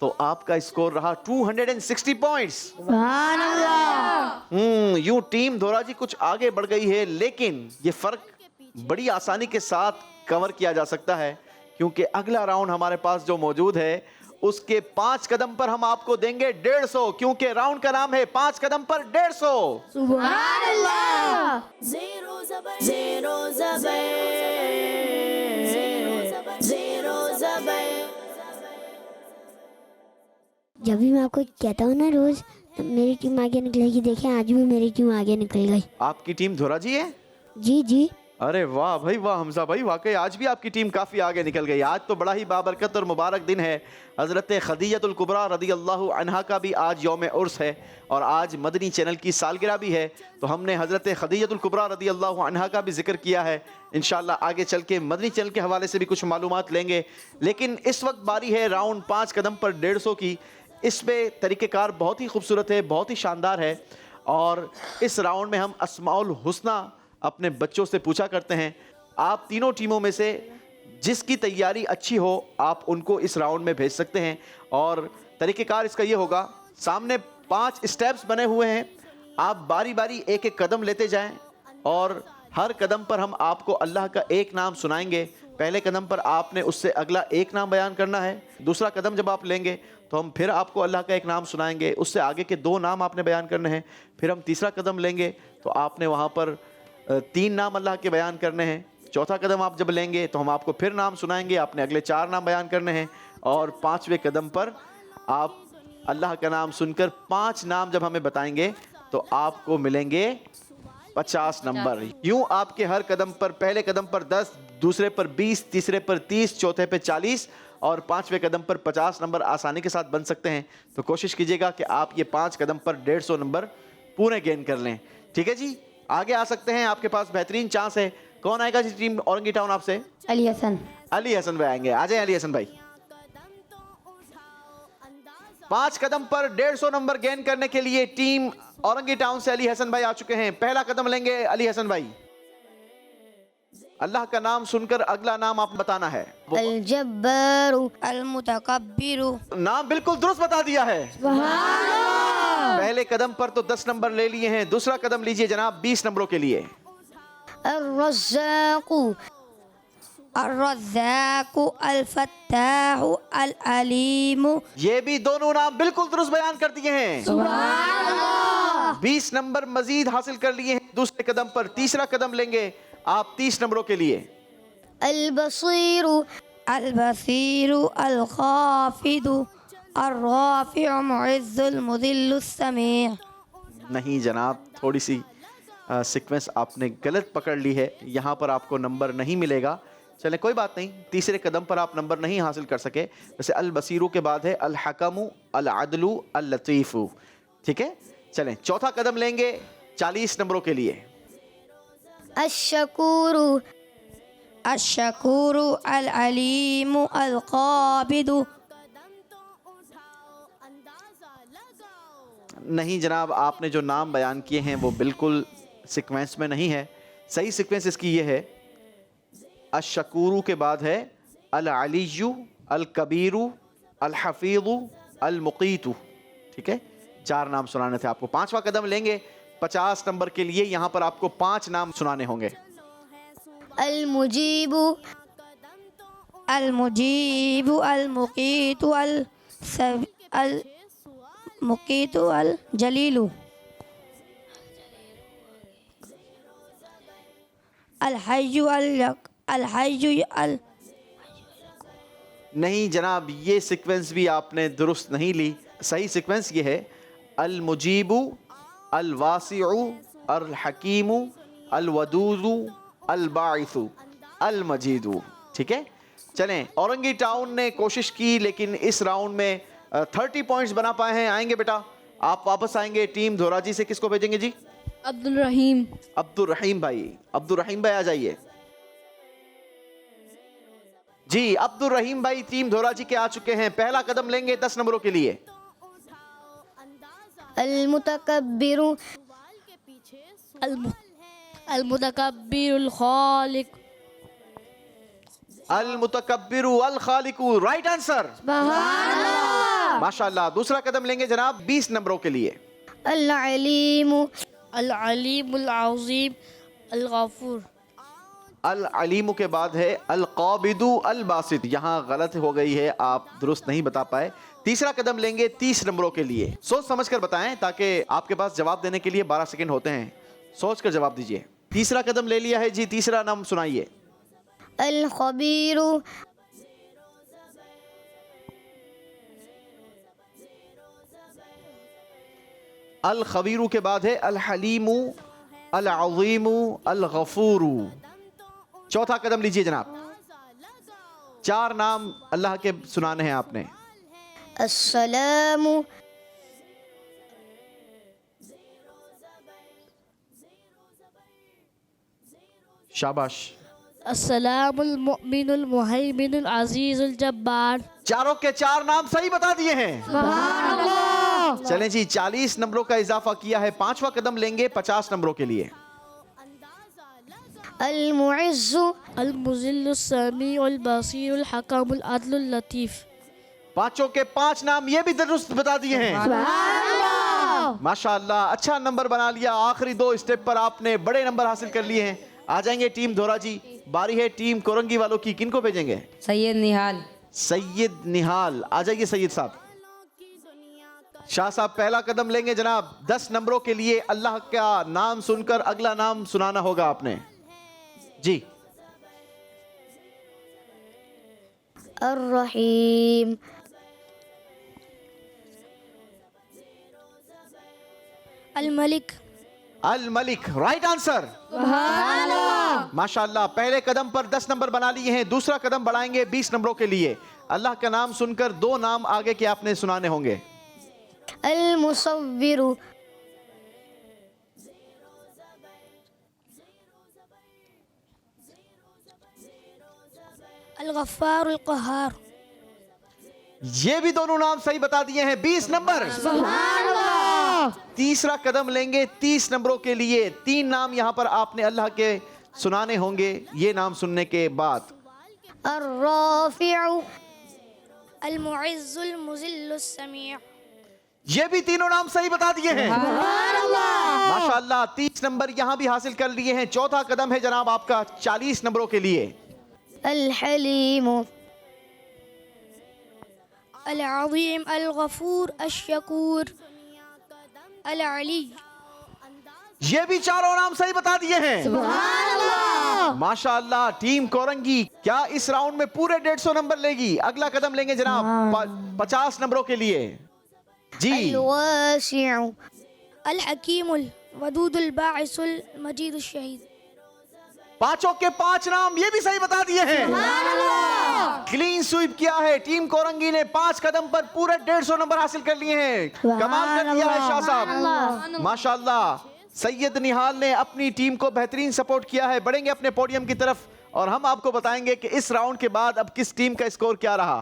तो आपका स्कोर रहा 260 पॉइंट्स। यूं टीम धोराजी कुछ आगे बढ़ गई है, लेकिन ये फर्क बड़ी आसानी के साथ कवर किया जा सकता है, क्योंकि अगला राउंड हमारे पास जो मौजूद है उसके 5 कदम पर हम आपको देंगे 150, क्योंकि राउंड का नाम है 5 कदम पर 150। सुभान अल्लाह। Zero zabar, zero zabar, zero zabar. जब भी मैं आपको कहता हूँ ना रोज, तो मेरी टीम आगे निकलेगी। देखें आज भी मेरी टीम आगे निकल गई। आपकी टीम धोराजी है? जी जी। अरे वाह भाई वाह हमजा भाई, वाकई आज भी आपकी टीम काफ़ी आगे निकल गई। आज तो बड़ा ही बाबरकत और मुबारक दिन है। हज़रत खदीजतुल कुबरा रदी अल्लाह अन्हा का भी आज यौम उर्स है, और आज मदनी चैनल की सालगिरह भी है, तो हमने हज़रत खदीजतुल कुबरा रदी अल्लाह अन्हा का भी जिक्र किया है। इंशाअल्लाह आगे चल के मदनी चैनल के हवाले से भी कुछ मालूमात लेंगे, लेकिन इस वक्त बारी है राउंड 5 कदम पर 150 की। इसमें तरीक़ेकार बहुत ही खूबसूरत है, बहुत ही शानदार है, और इस राउंड में हम अस्माउल हुस्ना अपने बच्चों से पूछा करते हैं। आप तीनों टीमों में से जिसकी तैयारी अच्छी हो आप उनको इस राउंड में भेज सकते हैं, और तरीक़ेकार इसका ये होगा, सामने 5 स्टेप्स बने हुए हैं, आप बारी बारी एक एक कदम लेते जाएं, और हर कदम पर हम आपको अल्लाह का एक नाम सुनाएंगे। पहले कदम पर आपने उससे अगला एक नाम बयान करना है, दूसरा कदम जब आप लेंगे तो हम फिर आपको अल्लाह का एक नाम सुनाएंगे, उससे आगे के 2 नाम आपने बयान करने हैं। फिर हम तीसरा कदम लेंगे तो आपने वहाँ पर 3 नाम अल्लाह के बयान करने हैं। चौथा कदम आप जब लेंगे तो हम आपको फिर नाम सुनाएंगे, आपने अगले 4 नाम बयान करने हैं, और 5वें कदम पर आप अल्लाह का नाम सुनकर 5 नाम जब हमें बताएंगे तो आपको मिलेंगे 50 नंबर। यूं आपके हर कदम पर, पहले कदम पर 10, दूसरे पर 20, तीसरे पर 30, चौथे पे 40 और 5वें कदम पर 50 नंबर आसानी के साथ बन सकते हैं। तो कोशिश कीजिएगा कि आप ये 5 कदम पर 150 नंबर पूरे गेन कर लें। ठीक है जी, आगे आ सकते हैं, आपके पास बेहतरीन चांस है। कौन आएगा जी टीम औरंगी टाउन आपसे? अली हसन। अली हसन भाई आएंगे। आ जाए अली हसन भाई। 5 कदम पर 150 नंबर गेन करने के लिए टीम औरंगी टाउन से अली हसन भाई आ चुके हैं। पहला कदम लेंगे अली हसन भाई। अल्लाह का नाम सुनकर अगला नाम आप बताना है। अल जब्बारु अल मुतकब्बिरु। नाम बिल्कुल दुरुस्त बता दिया है। पहले कदम पर तो 10 नंबर ले लिए हैं, दूसरा कदम लीजिए जनाब 20 नंबरों के लिए। अर्रज़्ज़ाक़ु अर्रज़्ज़ाक़ु अल फत्ताहु अल अलीमु। ये भी दोनों नाम बिल्कुल दुरुस्त बयान कर दिए हैं। 20 नंबर मजीद हासिल कर लिए हैं। दूसरे कदम पर तीसरा कदम लेंगे आप 30 नंबरों के लिए। अल बसीरु अल बसीरु अल खाफिदु अर्राफिउ मुइज़्ज़ुल मुदिल्लुस समी'। नहीं जनाब, थोड़ी सी सीक्वेंस आपने गलत पकड़ ली है, यहाँ पर आपको नंबर नहीं मिलेगा। चलें कोई बात नहीं, तीसरे कदम पर आप नंबर नहीं हासिल कर सके। जैसे अल बसीरू के बाद है अल हकमु अल अदलु अल लतीफ़ु, ठीक है। चलें चौथा कदम लेंगे 40 नंबरों के लिए। अशकूरु अशकूरु अल अलीमु अल क़ाबिदु। नहीं जनाब, आपने जो नाम बयान किए हैं वो बिल्कुल सीक्वेंस में नहीं है। सही सीक्वेंस इसकी ये है, अशकूरु के बाद है अल अलीयु अल कबीरु अल हफीज़ु अल मुक़ीतु, ठीक है। 4 नाम सुनाने थे आपको। पांचवा कदम लेंगे 50 नंबर के लिए। यहाँ पर आपको 5 नाम सुनाने होंगे। अल मुजीबु अल मुजीबु अल मुक़ीतु अल मुक़ीतु अल जलीलु अल हय्यु अल हय्यु अल। नहीं जनाब, ये सीक्वेंस भी आपने दुरुस्त नहीं ली। सही सीक्वेंस ये है अल मुजीबु अल वासिउ अल हकीमु अल वदूदु अल बाइसु अल मजीदु, ठीक है। चलें, औरंगी टाउन ने कोशिश की लेकिन इस राउंड में 30 पॉइंट्स बना पाए हैं। आएंगे बेटा, आप वापस आएंगे। टीम धोराजी से किसको भेजेंगे जी? अब्दुल रहीम। अब्दुल रहीम भाई। अब्दुल रहीम भाई आ जाइए जी। अब्दुल रहीम भाई टीम धोराजी के आ चुके हैं। पहला कदम लेंगे 10 नंबरों के लिए। अल मुतकब्बिरु अल मुतकब्बिरुल खालिक। अल मुतकब्बिरु अल खालिकु, राइट आंसर, माशाल्लाह। दूसरा कदम लेंगे जनाब 20 नंबरों के लिए। अल अलीमु अल अलीमुल अज़ीम अल गफूर। अल अलीमु के बाद है अल क़ाबिदु अल बासित। यहाँ गलत हो गई है, आप दुरुस्त नहीं बता पाए। तीसरा कदम लेंगे 30 नंबरों के लिए। सोच समझ कर बताएं ताकि आपके पास जवाब देने के लिए 12 सेकंड होते हैं। सोच कर जवाब दीजिए। तीसरा कदम ले लिया है जी। तीसरा नाम सुनाइए। अल खबीरु अल खबीरू के बाद है अल हलीमु अल अज़ीमु अल गफूरू। चौथा कदम लीजिए जनाब। 4 नाम अल्लाह के सुनाने हैं आपने। अस्सलामु शाबाश। अस्सलामुल मुअमिनुल मुहैमिनुल अज़ीज़ुल जब्बार। चारों के 4 नाम सही बता दिए हैं। चलें जी, 40 नंबरों का इजाफा किया है। 5वां कदम लेंगे 50 नंबरों के लिए। अल मुइज़्ज़ु अल मुज़िल्लुस समीउल बसीरुल हकीमुल अदलुल लतीफ़। पांचों के 5 नाम ये भी दुरुस्त बता दिए हैं। माशाअल्लाह, अच्छा नंबर बना लिया। आखिरी 2 स्टेप पर आपने बड़े नंबर हासिल कर लिए हैं। आ जाएंगे टीम धोराजी। बारी है टीम कोरंगी वालों की। किनको भेजेंगे? सैयद निहाल। सैयद निहाल आ जाइए सैयद साहब। शाह साहब पहला कदम लेंगे जनाब 10 नंबरों के लिए। अल्लाह का नाम सुनकर अगला नाम सुनाना होगा आपने जी। अर्रहीम अल मलिक। अल मलिक, राइट आंसर, माशाअल्लाह। पहले कदम पर 10 नंबर बना लिए हैं। दूसरा कदम बढ़ाएंगे 20 नंबरों के लिए। अल्लाह का नाम सुनकर 2 नाम आगे के आपने सुनाने होंगे। अल मुसव्विरु अल गफ्फारुल क़हार। ये भी दोनों नाम सही बता दिए हैं। 20 नंबर। तीसरा कदम लेंगे 30 नंबरों के लिए। 3 नाम यहाँ पर आपने अल्लाह के सुनाने होंगे ये नाम सुनने के बाद। अर्राफ़िउ अल मुइज़्ज़ुल मुज़िल्लुस समीअ। ये भी तीनों नाम सही बता दिए हैं। माशाअल्लाह, 30 नंबर यहाँ भी हासिल कर लिए हैं। चौथा कदम है जनाब आपका 40 नंबरों के लिए। अल हलीमु अल अज़ीम अल गफूर अश शकूर अल अली। ये भी चारों नाम सही बता दिए हैं। माशाअल्लाह, टीम कोरंगी क्या इस राउंड में पूरे 150 नंबर लेगी? अगला कदम लेंगे जनाब 50 नंबरों के लिए जी। अल वासिउ अल हकीमुल वदूदुल बाइसुल मजीदुल शहीद। पांचों के पांच नाम ये भी सही बता दिए हैं। क्लीन स्वीप किया है टीम कोरंगी ने, 5 कदम पर पूरे 150 नंबर हासिल कर लिए हैं। कमाल कर दिया है शाह साहब, माशाल्लाह। सैयद निहाल ने अपनी टीम को बेहतरीन सपोर्ट किया है। बढ़ेंगे अपने पोडियम की तरफ और हम आपको बताएंगे कि इस राउंड के बाद अब किस टीम का स्कोर क्या रहा।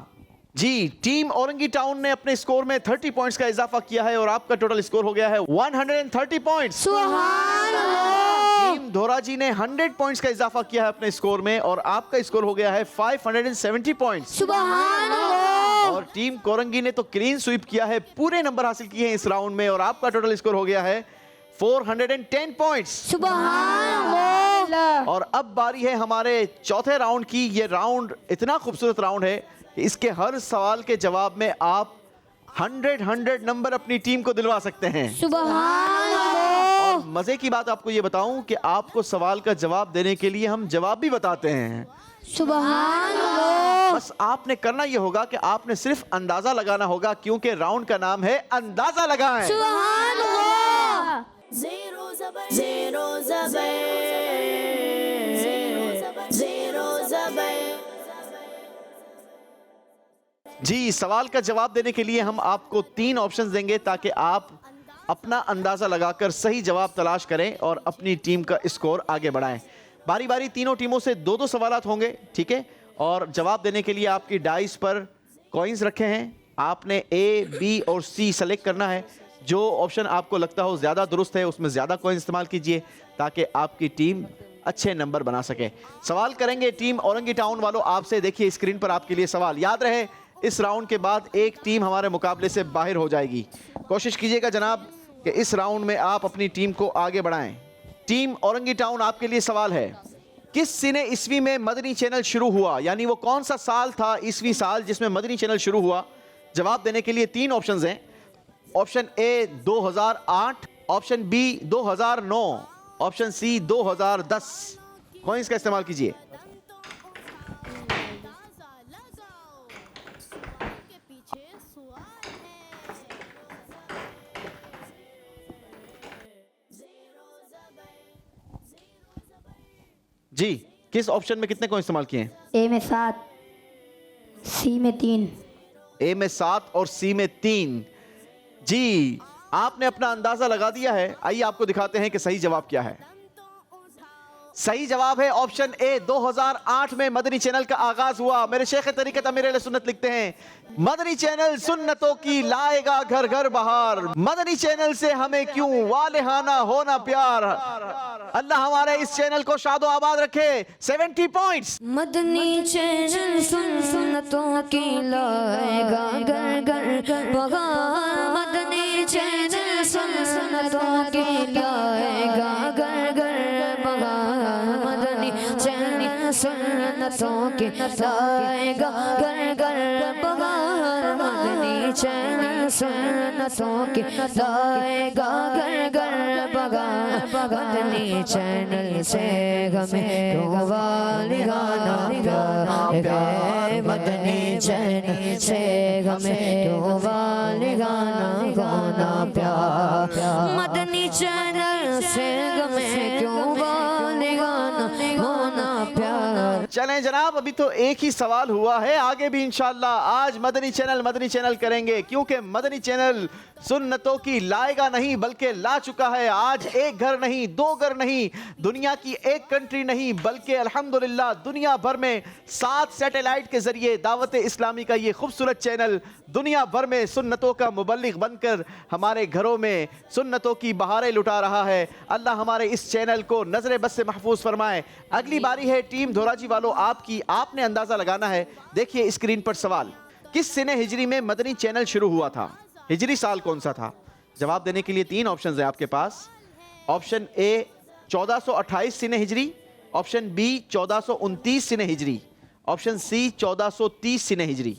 जी, टीम औरंगी टाउन ने अपने स्कोर में 30 पॉइंट्स का इजाफा किया है और आपका टोटल स्कोर हो गया है 130 पॉइंट्स। सुभान अल्लाह। टीम धोराजी ने 100 पॉइंट्स का इजाफा किया है अपने स्कोर में और आपका स्कोर हो गया है 570 पॉइंट्स। सुभान अल्लाह। और टीम कोरंगी ने तो क्लीन स्वीप किया है, पूरे नंबर हासिल किए हैं इस राउंड में और आपका टोटल स्कोर हो गया है 410 पॉइंट्स। सुभान अल्लाह। और अब बारी है हमारे चौथे राउंड की। ये राउंड इतना खूबसूरत राउंड है कि इसके हर सवाल के जवाब में आप 100 नंबर अपनी टीम को दिलवा सकते हैं। सुभान अल्लाह। और मजे की बात आपको ये बताऊं कि आपको सवाल का जवाब देने के लिए हम जवाब भी बताते हैं। सुभान अल्लाह। बस आपने करना ये होगा कि आपने सिर्फ अंदाजा लगाना होगा, क्योंकि राउंड का नाम है अंदाजा लगाएं। सुभान अल्लाह। Zero zabar, zero zabar, zero zabar. जी, सवाल का जवाब देने के लिए हम आपको 3 ऑप्शंस देंगे ताकि आप अपना अंदाजा लगाकर सही जवाब तलाश करें और अपनी टीम का स्कोर आगे बढ़ाएं। बारी बारी तीनों टीमों से 2-2 सवालात होंगे, ठीक है? और जवाब देने के लिए आपकी डाइस पर कॉइन्स रखे हैं। आपने ए, बी और सी सेलेक्ट करना है। जो ऑप्शन आपको लगता हो ज़्यादा दुरुस्त है उसमें ज़्यादा कॉइन इस्तेमाल कीजिए ताकि आपकी टीम अच्छे नंबर बना सके। सवाल करेंगे टीम औरंगी टाउन वालों आपसे। देखिए स्क्रीन पर आपके लिए सवाल। याद रहे इस राउंड के बाद एक टीम हमारे मुकाबले से बाहर हो जाएगी। कोशिश कीजिएगा जनाब कि इस राउंड में आप अपनी टीम को आगे बढ़ाएं। टीम औरंगी टाउन आपके लिए सवाल है, किस सिने ईस्वी में मदनी चैनल शुरू हुआ? यानी वो कौन सा साल था, ईस्वी साल, जिसमें मदनी चैनल शुरू हुआ? जवाब देने के लिए 3 ऑप्शंस हैं। Option A 2008, option B 2009, option C 2010। Coins का इस्तेमाल कीजिए। जी, किस ऑप्शन में कितने कॉइन इस्तेमाल किए हैं? ए में 7, सी में 3। ए में 7 और सी में 3। जी, आपने अपना अंदाजा लगा दिया है। आइए आपको दिखाते हैं कि सही जवाब क्या है। सही जवाब है ऑप्शन ए, 2008 में मदनी चैनल का आगाज हुआ। मेरे शेख तरीक़त अमीर अहले सुन्नत लिखते हैं, मदनी चैनल सुन्नतों की लाएगा घर घर बहार। मदनी चैनल से हमें क्यों वालेहाना होना प्यार। अल्लाह हमारे इस चैनल को शादो आबाद रखे। 70 पॉइंट्स। मदनी चैनल सुन्नतों की लाएगा घर घर बहार। मदनी चैनल सुन्नतों की लाएगा घर घर बहार। मदनी चैनल सुन्नतों की लाएगा घर घर बहार। मदनी चैनल सुन्नतों की लाएगा घर घर बहार। मदनी चैनल से हमें क्यों वालिहाना प्यार है। मदनी चैनल से हमें क्यों वालिहाना गाना प्यार। मदनी चैनल से हमें क्यों वालिहाना गाना प्यार। चलें जनाब, अभी तो एक ही सवाल हुआ है, आगे भी इंशाल्लाह आज मदनी चैनल करेंगे, क्योंकि मदनी चैनल सुन्नतों की लाएगा नहीं बल्कि ला चुका है। आज एक घर नहीं, 2 घर नहीं, दुनिया की एक कंट्री नहीं, बल्कि अल्हम्दुलिल्लाह दुनिया भर में 7 सैटेलाइट के जरिए दावत इस्लामी का ये खूबसूरत चैनल दुनिया भर में सुन्नतों का मुबल्लिग बनकर हमारे घरों में सुन्नतों की बहारें लुटा रहा है। अल्लाह हमारे इस चैनल को नजर बस से महफूज फरमाए। अगली बारी है टीम धोराजी वालों आपकी। आपने अंदाजा लगाना है। देखिए स्क्रीन पर सवाल, किस सिने हिजरी में मदनी चैनल शुरू हुआ था? हिजरी साल कौन सा था? जवाब देने के लिए 3 ऑप्शंस हैं आपके पास। ऑप्शन ए 1428 सिने हिजरी, ऑप्शन बी 1429 सिने हिजरी, ऑप्शन सी 1430 सिने हिजरी।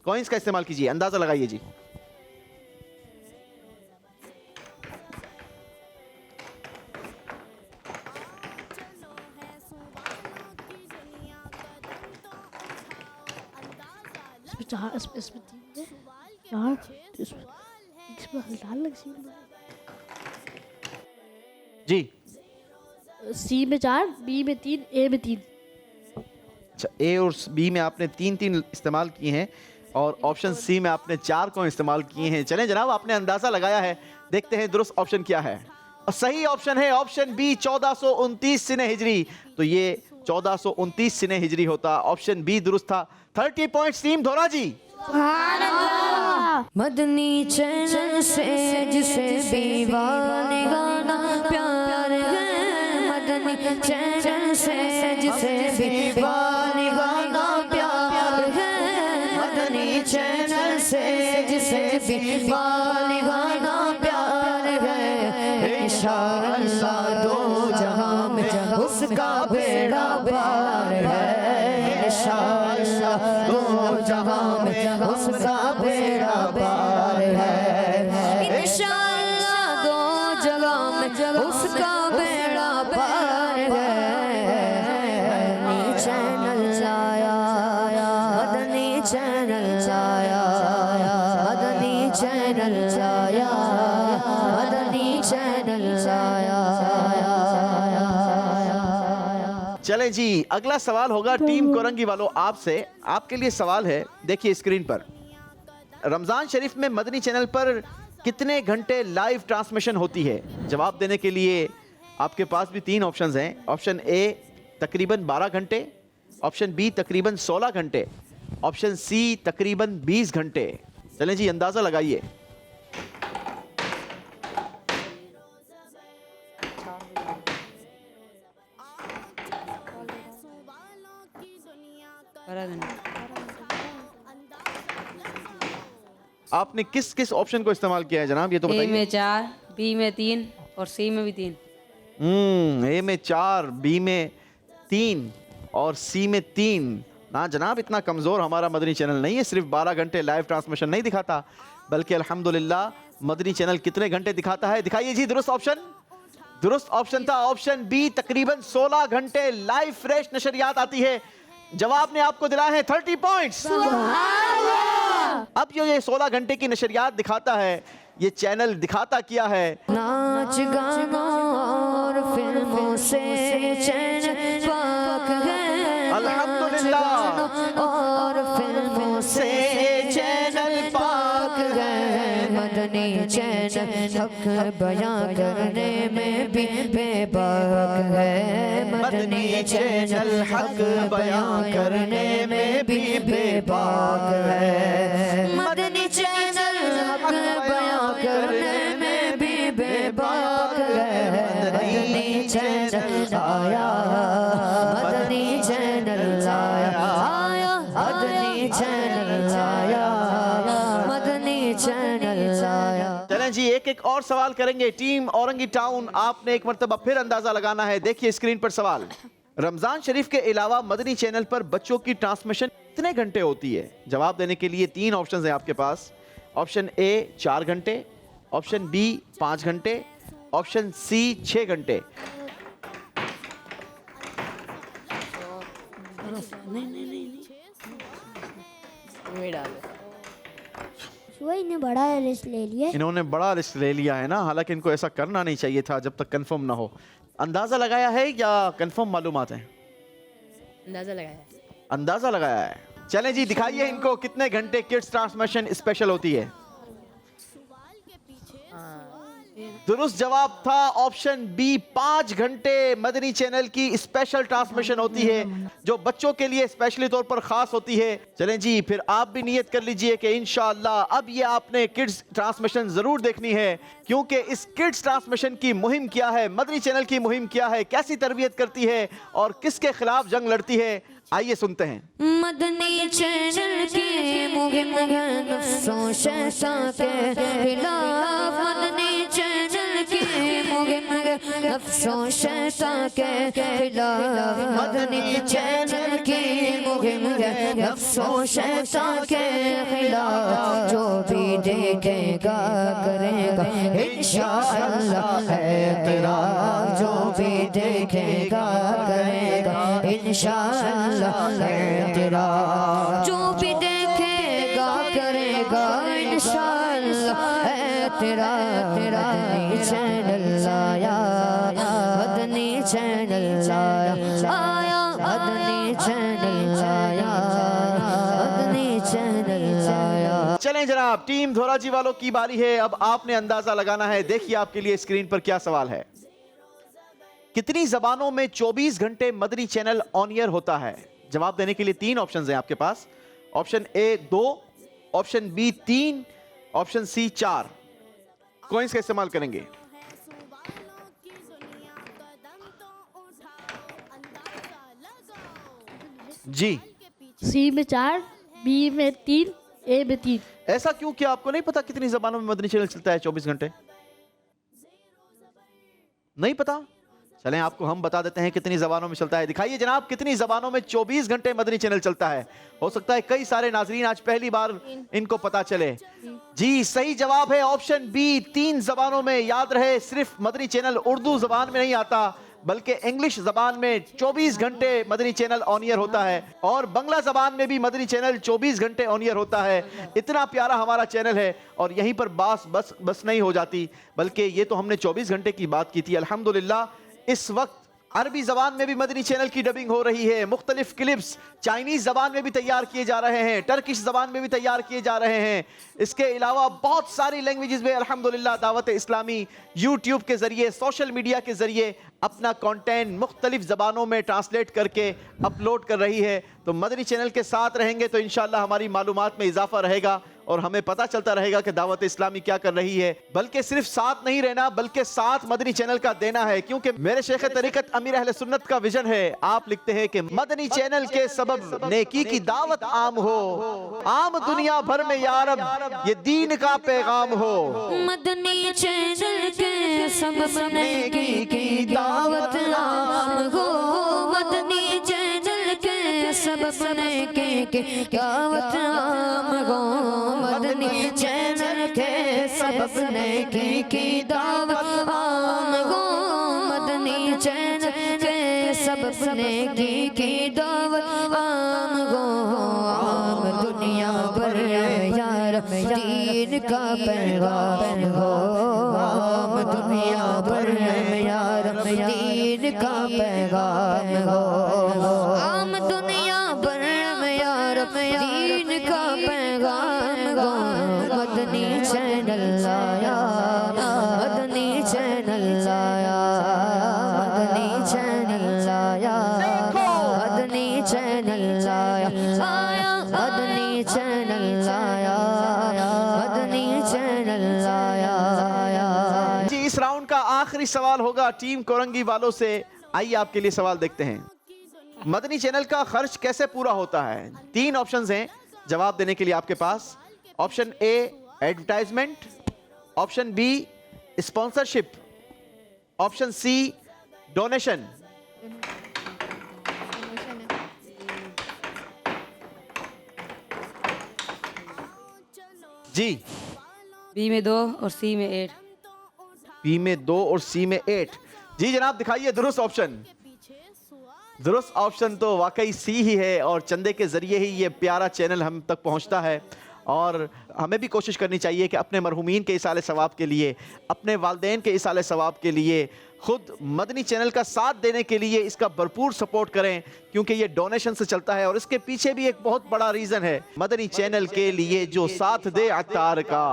कॉइन्स का इस्तेमाल कीजिए, अंदाजा लगाइए जी। इसमें 3 4 इसमें लाल लग सी। जी, सी में 4, बी में 3, ए में 3। अच्छा, ए और बी में आपने 3 इस्तेमाल किए हैं और ऑप्शन सी में आपने 4 को इस्तेमाल किए हैं। चलें जनाब, आपने अंदाजा लगाया है, देखते हैं दुरुस्त ऑप्शन क्या है। और सही ऑप्शन है ऑप्शन बी 1429 सिने हिजरी। तो ये 1429 सिने हिजरी होता। ऑप्शन बी दुरुस्त था। 30 पॉइंट्स टीम धोरा जी। मदनी चैनल से जिसे दीवाने गाना प्यार है, मदनी चैनल से जिसे दीवाने गाना प्यार है, मदनी चैनल से जिसे दीवाने गाना प्यार है, इंशाअल्लाह दो जहां में उसका बेड़ा पार है, इंशाअल्लाह दो जहां में उसका बेड़ा पार है, इंशाअल्लाह दो जगह में उसका बेड़ा पार है। मदनी चैनल आया, मदनी चैनल आया, मदनी चैनल आया, मदनी चैनल आया। चले जी, अगला सवाल होगा टीम कोरंगी वालों आपसे। आपके लिए सवाल है, देखिए स्क्रीन पर। रमजान शरीफ में मदनी चैनल पर कितने घंटे लाइव ट्रांसमिशन होती है? जवाब देने के लिए आपके पास भी 3 ऑप्शंस हैं। ऑप्शन ए तकरीबन 12 घंटे, ऑप्शन बी तकरीबन 16 घंटे, ऑप्शन सी तकरीबन 20 घंटे। चलें जी, अंदाजा लगाइए। आपने किस किस ऑप्शन को इस्तेमाल किया है जनाब, ये तो ए बताइए। में 4, बी में 3 और सी में भी 3। ए में 4, बी में 3 और सी में 3। ना जनाब, इतना कमज़ोर हमारा मदनी चैनल नहीं है। सिर्फ 12 घंटे लाइव ट्रांसमिशन नहीं दिखाता, बल्कि अल्हम्दुलिल्लाह मदनी चैनल कितने घंटे दिखाता है, दिखाइए जी। दुरुस्त ऑप्शन, दुरुस्त ऑप्शन था ऑप्शन बी, तकरीबन 16 घंटे लाइव फ्रेश नशरियात आती है। जवाब ने आपको दिलाए हैं 30 पॉइंट्स। अब जो ये 16 घंटे की नशरियात दिखाता है, ये चैनल दिखाता क्या है? नाच गाना और फिल्मों से चैनल पाक है, अल्हम्दुलिल्लाह। और फिल्मों से चैनल पाक है, मदनी चैनल हक बयां करने में भी बेबाक है, मदनी चैनल हक बयां करने में भी बेबाक है, मदनी चैनल हक बयां करने में भी बेबाक है। मदनी चैनल आया, मदनी चैनल आया, मदनी चैनल आया, मदनी चैनल आया। चलें जी, एक एक और सवाल करेंगे। टीम औरंगी टाउन, आपने एक मरतबा फिर अंदाजा लगाना है। देखिए स्क्रीन पर सवाल। रमजान शरीफ के अलावा मदनी चैनल पर बच्चों की ट्रांसमिशन कितने घंटे होती है? जवाब देने के लिए 3 ऑप्शन हैं आपके पास। ऑप्शन ए 4 घंटे, ऑप्शन बी 5 घंटे, ऑप्शन सी 6 घंटे। वही ने बड़ा रिस्क ले लिया। इन्होंने बड़ा रिस्क ले लिया है ना, हालांकि इनको ऐसा करना नहीं चाहिए था जब तक कंफर्म ना हो। अंदाजा लगाया है या कंफर्म मालूमात है? अंदाजा लगाया। अंदाजा लगाया है। चलें जी, दिखाइए इनको कितने घंटे किड्स ट्रांसमिशन स्पेशल होती है। दुरुस्त जवाब था ऑप्शन बी, 5 घंटे मदनी चैनल की स्पेशल ट्रांसमिशन होती है, जो बच्चों के लिए स्पेशली तौर पर खास होती है। चलें जी, फिर आप भी नियत कर लीजिए कि इंशाअल्लाह अब ये आपने किड्स ट्रांसमिशन जरूर देखनी है, क्योंकि इस किड्स ट्रांसमिशन की मुहिम क्या है, मदनी चैनल की मुहिम क्या है, कैसी तरबियत करती है और किसके खिलाफ जंग लड़ती है, आइए सुनते हैं। मदनी चैनल की मुहिम है नफ्सों शैतान के खिलाफ, मदनी चैनल की मुहिम है नफ्सों शैतान के खिलाफ, मदनी चैनल की मुहिम है नफ्सों शैतान के खिलाफ, जो भी देखेगा करेगा इंशाअल्लाह एतराफ़, जो भी देखेगा करेगा इंशाअल्लाह एतराफ़, जो भी देखेगा करेगा इंशाअल्लाह एतराफ़। मदनी चैनल आया, मदनी चैनल आया, मदनी चैनल आया। चलें जनाब, टीम धोराजी वालों की बारी है। अब आपने अंदाजा लगाना है। देखिए आपके लिए स्क्रीन पर क्या सवाल है। कितनी जबानों में 24 घंटे मदनी चैनल ऑन एयर होता है? जवाब देने के लिए 3 ऑप्शंस हैं आपके पास। Option A 2, option B 3, option C 4। Coins का इस्तेमाल करेंगे। जी, सी में 4, बी में 3, ए में 3। ऐसा क्यों? क्या आपको नहीं पता कितनी जबानों में मदनी चैनल चलता है 24 घंटे? नहीं पता? चलें आपको हम बता देते हैं कितनी जबानों में चलता है। दिखाइए जनाब, कितनी जबानों में 24 घंटे मदनी चैनल चलता है। हो सकता है कई सारे नाजरीन आज पहली बार इनको पता चले। जी, सही जवाब है ऑप्शन बी, 3 जबानों में। याद रहे, सिर्फ मदनी चैनल उर्दू जबान में नहीं आता, बल्कि इंग्लिश जबान में 24 घंटे मदनी चैनल ऑन एयर होता है, और बांग्ला जबान में भी मदनी चैनल 24 घंटे ऑन एयर होता है। इतना प्यारा हमारा चैनल है। और यहीं पर बस नहीं हो जाती, बल्कि ये तो हमने 24 घंटे की बात की थी। अल्हम्दुलिल्लाह इस वक्त अरबी जबान में भी मदनी चैनल की डबिंग हो रही है। मुख्तलिफ क्लिप्स चाइनीज जबान में भी तैयार किए जा रहे हैं, टर्किश जबान में भी तैयार किए जा रहे हैं। इसके अलावा बहुत सारी लैंग्वेजेस में अल्हम्दुलिल्लाह दावत इस्लामी यूट्यूब के जरिए, सोशल मीडिया के जरिए अपना कंटेंट मुख्तलिफ जबानों में ट्रांसलेट करके अपलोड कर रही है। तो मदनी चैनल के साथ रहेंगे तो इंशाअल्लाह हमारी मालूमात में इजाफा रहेगा और हमें पता चलता रहेगा कि दावत इस्लामी क्या कर रही है। बल्कि सिर्फ साथ नहीं रहना, बल्कि साथ मदनी चैनल का देना है, क्योंकि मेरे शेख तरीकत अमीर अहले सुन्नत का विजन है। आप लिखते हैं कि मदनी चैनल के सबब नेकी की दावत आम हो, आम दुनिया भर में यारब ये दीन का पैगाम हो। मदनी चैनल के सबब नेकी की दावत आम हो, मदनी चैनल के सबब नेकी की दावत आम हो, मदनी चैनल के सबब नेकी की दावत आम हो, मदनी चैनल के सबब नेकी की दावत आम हो। आम दुनिया भर यार दीन का पैगाम हो, आम दुनिया भर यार दीन का पैगाम हो, आम दुनिया भर यार दीन का पैगाम हो। मदनी चैनल आया, मदनी चैनल आया, मदनी चैनल आया, मदनी चैनल आया, मदनी चैनल आया, मदनी चैनल आया। जी, इस राउंड का आखिरी सवाल होगा टीम कोरंगी वालों से। आइए आपके लिए सवाल देखते हैं। मदनी चैनल का खर्च कैसे पूरा होता है? 3 ऑप्शंस हैं जवाब देने के लिए आपके पास। Option A advertisement, option B sponsorship, option C donation. जी, बी में 2 और सी में 8। बी में 2 और सी में 8। जी जनाब, दिखाइए दुरुस्त ऑप्शन। दुरुस्त ऑप्शन तो वाकई सी ही है, और चंदे के जरिए ही ये प्यारा चैनल हम तक पहुंचता है। और हमें भी कोशिश करनी चाहिए कि अपने मरहूमीन के इसाले सवाब के लिए, अपने वालदैन के इसाले सवाब के लिए, खुद मदनी चैनल का साथ देने के लिए इसका भरपूर सपोर्ट करें, क्योंकि ये डोनेशन से चलता है। और इसके पीछे भी एक बहुत बड़ा रीज़न है, मदनी चैनल के लिए जो साथ दे अतार का,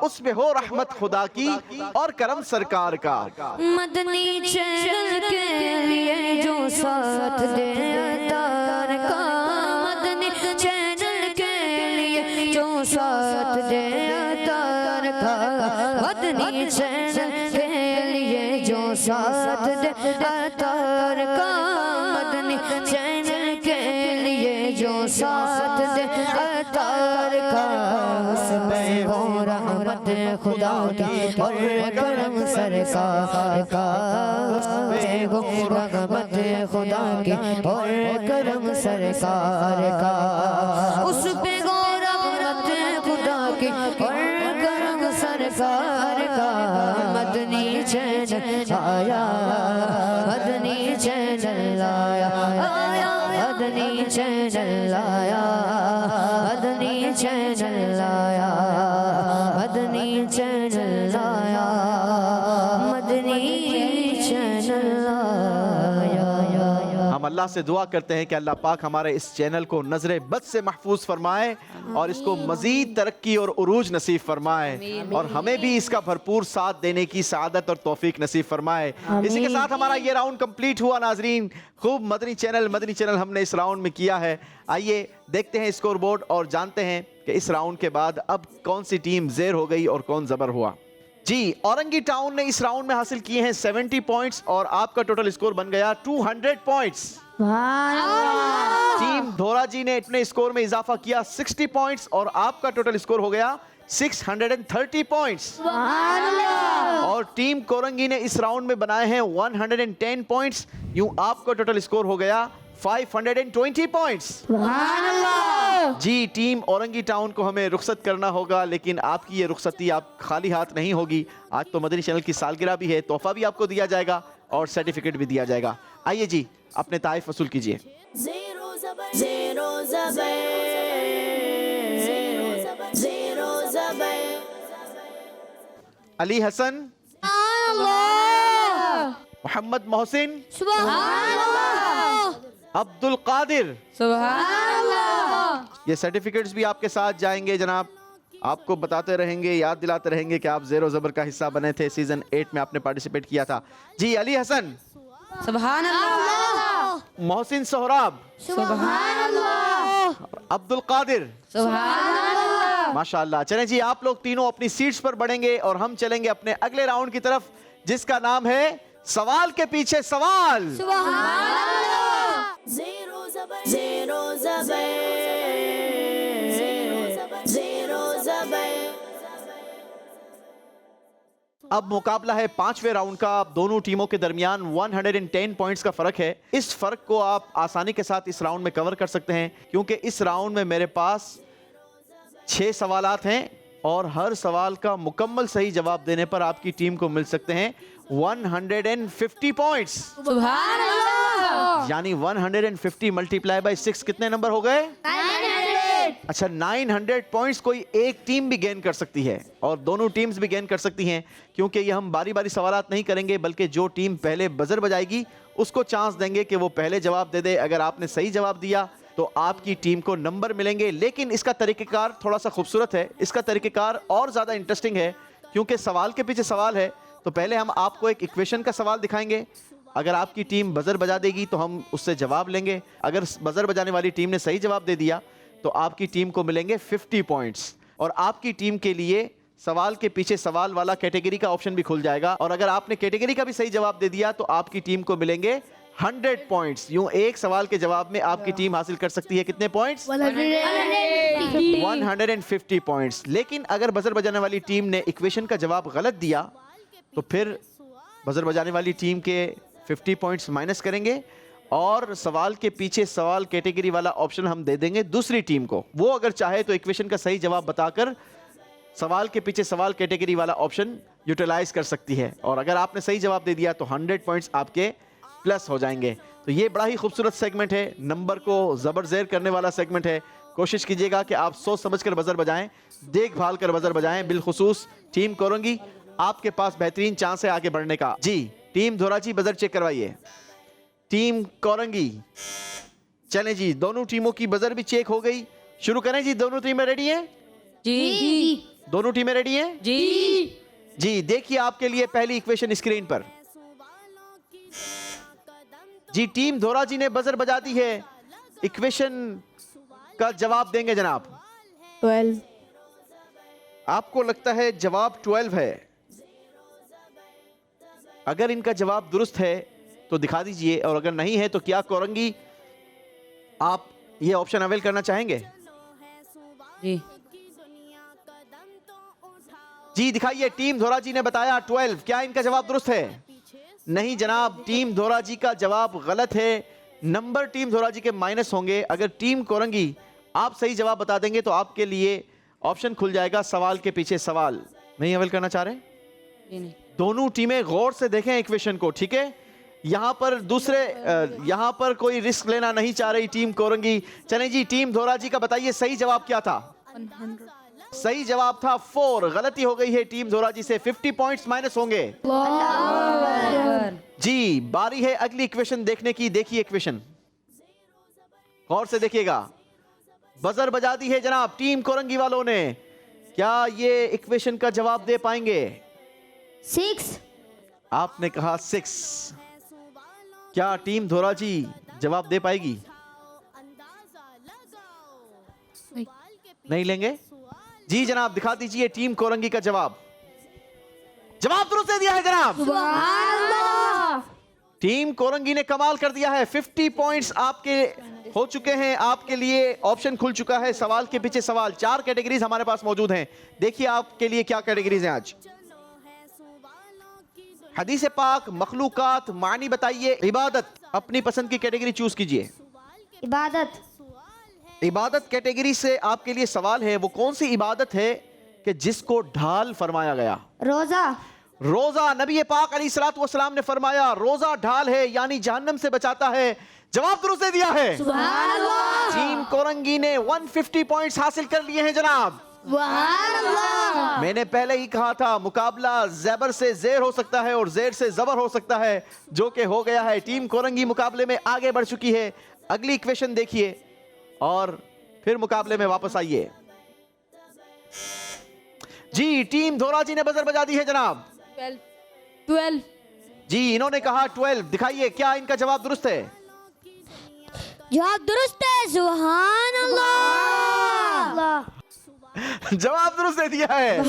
उसमें हो रहमत खुदा की और करम सरकार का। मदनी चैनल के लिए जो साथ दे अतार का, मदनी चैनल के लिए जो साथ दे अतार का, मदनी चैनल के लिए जो साथ दे अतार का, मदनी चैनल के लिए जो साथ दे अतार का, उसमें हो रहमत खुदा की और करम सरकार का, उसमें हो रहमत खुदा की और करम सरकार का, उसमें हो रहमत खुदा की और करम सरकार का। मदनी चैनल आया, मदनी चैनल आया, मदनी चैनल आया, मदनी चैनल आया, मदनी चैनल आया, मदनी चैनल आया। हम अल्लाह से दुआ करते हैं कि अल्लाह पाक हमारे इस चैनल को नजर बद से महफूज फरमाए और इसको मजीद तरक्की और उरूज नसीब फरमाए और हमें भी इसका भरपूर साथ देने की सआदत और तौफीक नसीब फरमाए। इसी के साथ हमारा ये राउंड कंप्लीट हुआ नाजरीन। खूब मदनी चैनल हमने इस राउंड में किया है। आइए देखते हैं स्कोर बोर्ड और जानते हैं कि इस राउंड के बाद अब कौन सी टीम ज़ेर हो गई और कौन ज़बर हुआ। जी, औरंगी टाउन ने इस राउंड में हासिल किए हैं 70 पॉइंट्स और आपका टोटल स्कोर बन गया 200 पॉइंट्स। टीम धोराजी ने अपने स्कोर में इजाफा किया 60 पॉइंट्स और आपका टोटल स्कोर हो गया 630 पॉइंट्स। और टीम कोरंगी ने इस राउंड में बनाए हैं 110 पॉइंट्स। यूं आपका टोटल स्कोर हो गया 520 पॉइंट्स। जी, टीम औरंगी टाउन को हमें रुखसत करना होगा, लेकिन आपकी ये रुखसती आप खाली हाथ नहीं होगी। आज तो मदनी चैनल की सालगिरह भी है, तोहफा भी आपको दिया जाएगा और सर्टिफिकेट भी दिया जाएगा। आइए जी, अपने ताइफ वसूल कीजिए। Zero zabar, zero zabar, zero zabar. Ali Hasan, Mohammad Mohsin, Abdul Qadir, ये सर्टिफिकेट्स भी आपके साथ जाएंगे जनाब। आपको बताते रहेंगे, याद दिलाते रहेंगे कि आप ज़ेरो ज़बर का हिस्सा बने थे। सीजन 8 में आपने पार्टिसिपेट किया था। जी, अली हसन, सुभान अल्लाह, मोहसिन सोहराब, सुभान अल्लाह, अब्दुल कादिर, सुभान अल्लाह। माशाअल्लाह। चलें जी, आप लोग तीनों अपनी सीट्स पर बढ़ेंगे और हम चलेंगे अपने अगले राउंड की तरफ, जिसका नाम है सवाल के पीछे सवाल। Zero zabar, zero zabar, zero zabar. अब मुकाबला है 5वें राउंड का। दोनों टीमों के दरमियान 110 पॉइंट्स का फर्क है। इस फर्क को आप आसानी के साथ इस राउंड में कवर कर सकते हैं, क्योंकि इस राउंड में मेरे पास 6 सवालात हैं और हर सवाल का मुकम्मल सही जवाब देने पर आपकी टीम को मिल सकते हैं 150 पॉइंट्स। सुभान अल्लाह। यानी 150 मल्टीप्लाई बाय 6 कितने नंबर हो गए? 900। अच्छा, 900 पॉइंट्स कोई एक टीम भी गेन कर सकती है और दोनों टीम्स भी गेन कर सकती हैं, क्योंकि ये हम बारी बारी सवालात नहीं करेंगे, बल्कि जो टीम पहले बजर बजाएगी उसको चांस देंगे कि वो पहले जवाब दे दे। अगर आपने सही जवाब दिया तो आपकी टीम को नंबर मिलेंगे। लेकिन इसका तरीक़ेकार थोड़ा सा खूबसूरत है, इसका तरीक़ेकार और ज़्यादा इंटरेस्टिंग है, क्योंकि सवाल के पीछे सवाल है। तो पहले हम आपको एक इक्वेशन का सवाल दिखाएंगे। अगर आपकी टीम बजर बजा देगी तो हम उससे जवाब लेंगे। अगर बजर बजाने वाली टीम ने सही जवाब दे दिया तो आपकी टीम को मिलेंगे 50 पॉइंट्स। और आपकी टीम के लिए सवाल के पीछे सवाल वाला कैटेगरी का ऑप्शन भी खुल जाएगा। और अगर आपने कैटेगरी का भी सही जवाब दे दिया तो आपकी टीम को मिलेंगे 100 पॉइंट्स। यूं एक सवाल के जवाब में आपकी टीम हासिल कर सकती है कितने पॉइंट्स? 150 पॉइंट्स। लेकिन अगर बजर बजाने वाली टीम ने इक्वेशन का जवाब गलत दिया तो फिर बजर बजाने वाली टीम के 50 पॉइंट्स माइनस करेंगे और सवाल के पीछे सवाल कैटेगरी वाला ऑप्शन हम दे देंगे दूसरी टीम को। वो अगर चाहे तो इक्वेशन का सही जवाब बताकर सवाल के पीछे सवाल कैटेगरी वाला ऑप्शन यूटिलाइज कर सकती है। और अगर आपने सही जवाब दे दिया तो 100 पॉइंट्स आपके प्लस हो जाएंगे। तो ये बड़ा ही खूबसूरत सेगमेंट है, नंबर को ज़बर-ज़ेर करने वाला सेगमेंट है। कोशिश कीजिएगा कि आप सोच समझ कर बजर बजाएं, देखभाल कर बजर बजाएं। बिलखुसूस टीम कोरंगी, आपके पास बेहतरीन चांस है आगे बढ़ने का। जी, टीम धोराजी बजर चेक करवाइए। टीम कोरंगी, चलें जी, दोनों टीमों की बजर भी चेक हो गई। शुरू करें जी। दोनों टीमें रेडी हैं? जी दोनों टीमें रेडी हैं? जी जी, देखिए आपके लिए पहली इक्वेशन स्क्रीन पर। जी, टीम धोराजी ने बजर बजा दी है। इक्वेशन का जवाब देंगे जनाब। 12। आपको लगता है जवाब 12 है? अगर इनका जवाब दुरुस्त है तो दिखा दीजिए, और अगर नहीं है तो क्या कोरंगी आप ये ऑप्शन अवेल करना चाहेंगे? जी जी, दिखाइए। टीम धोराजी ने बताया 12। क्या इनका जवाब दुरुस्त है? नहीं जनाब, टीम धोराजी का जवाब गलत है। नंबर टीम धोराजी के माइनस होंगे। अगर टीम कोरंगी आप सही जवाब बता देंगे तो आपके लिए ऑप्शन खुल जाएगा सवाल के पीछे सवाल। नहीं अवेल करना चाह रहे? नहीं। दोनों टीमें गौर से देखें इक्वेशन को, ठीक है? यहाँ पर कोई रिस्क लेना नहीं चाह रही टीम कोरंगी। चलें जी, टीम धोराजी का बताइए सही जवाब क्या था? 100। सही जवाब था 4। गलती हो गई है टीम धोराजी से, 50 पॉइंट्स माइनस होंगे। जी, बारी है अगली इक्वेशन देखने की। देखिए इक्वेशन। गौर से देखिएगा, बजर बजा दी है जनाब टीम कोरंगी वालों ने। क्या ये इक्वेशन का जवाब दे पाएंगे? 6। आपने कहा 6। क्या टीम धोराजी जवाब दे पाएगी? नहीं लेंगे? जी जनाब, दिखा दीजिए टीम कोरंगी का जवाब। जवाब दुरुस्त दे दिया है जनाब। टीम कोरंगी ने कमाल कर दिया है। 50 पॉइंट्स आपके हो चुके हैं। आपके लिए ऑप्शन खुल चुका है, सवाल के पीछे सवाल। 4 कैटेगरीज हमारे पास मौजूद हैं। देखिए आपके लिए क्या कैटेगरीज हैं आज। हदीस पाक, मखलूकात, मानी बताइए, इबादत। अपनी पसंद की कैटेगरी चूज कीजिए। इबादत। इबादत कैटेगरी से आपके लिए सवाल है, वो कौन सी इबादत है कि जिसको ढाल फरमाया गया? रोजा। रोजा। नबी पाक अलैहिस्सलातु वस्सलाम ने फरमाया रोजा ढाल है, यानी जहन्नम से बचाता है। जवाब दुरुस्त दे दिया है। सुभान अल्लाह। टीम कोरंगी ने 150 पॉइंट्स हासिल कर लिए हैं जनाब। सुभान अल्लाह। मैंने पहले ही कहा था मुकाबला ज़ेबर से ज़ेर हो सकता है और ज़ेर से ज़बर हो सकता है, जो कि हो गया है। टीम कोरंगी मुकाबले में आगे बढ़ चुकी है। अगली इक्वेशन देखिए और फिर मुकाबले में वापस आइए। जी टीम धोराजी ने बजर बजा दी है जनाब। 12। जी इन्होंने कहा 12। दिखाइए क्या इनका जवाब दुरुस्त है? जवाब दुरुस्त है। सुभान अल्लाह। जवाब दुरुस्त दे दिया है।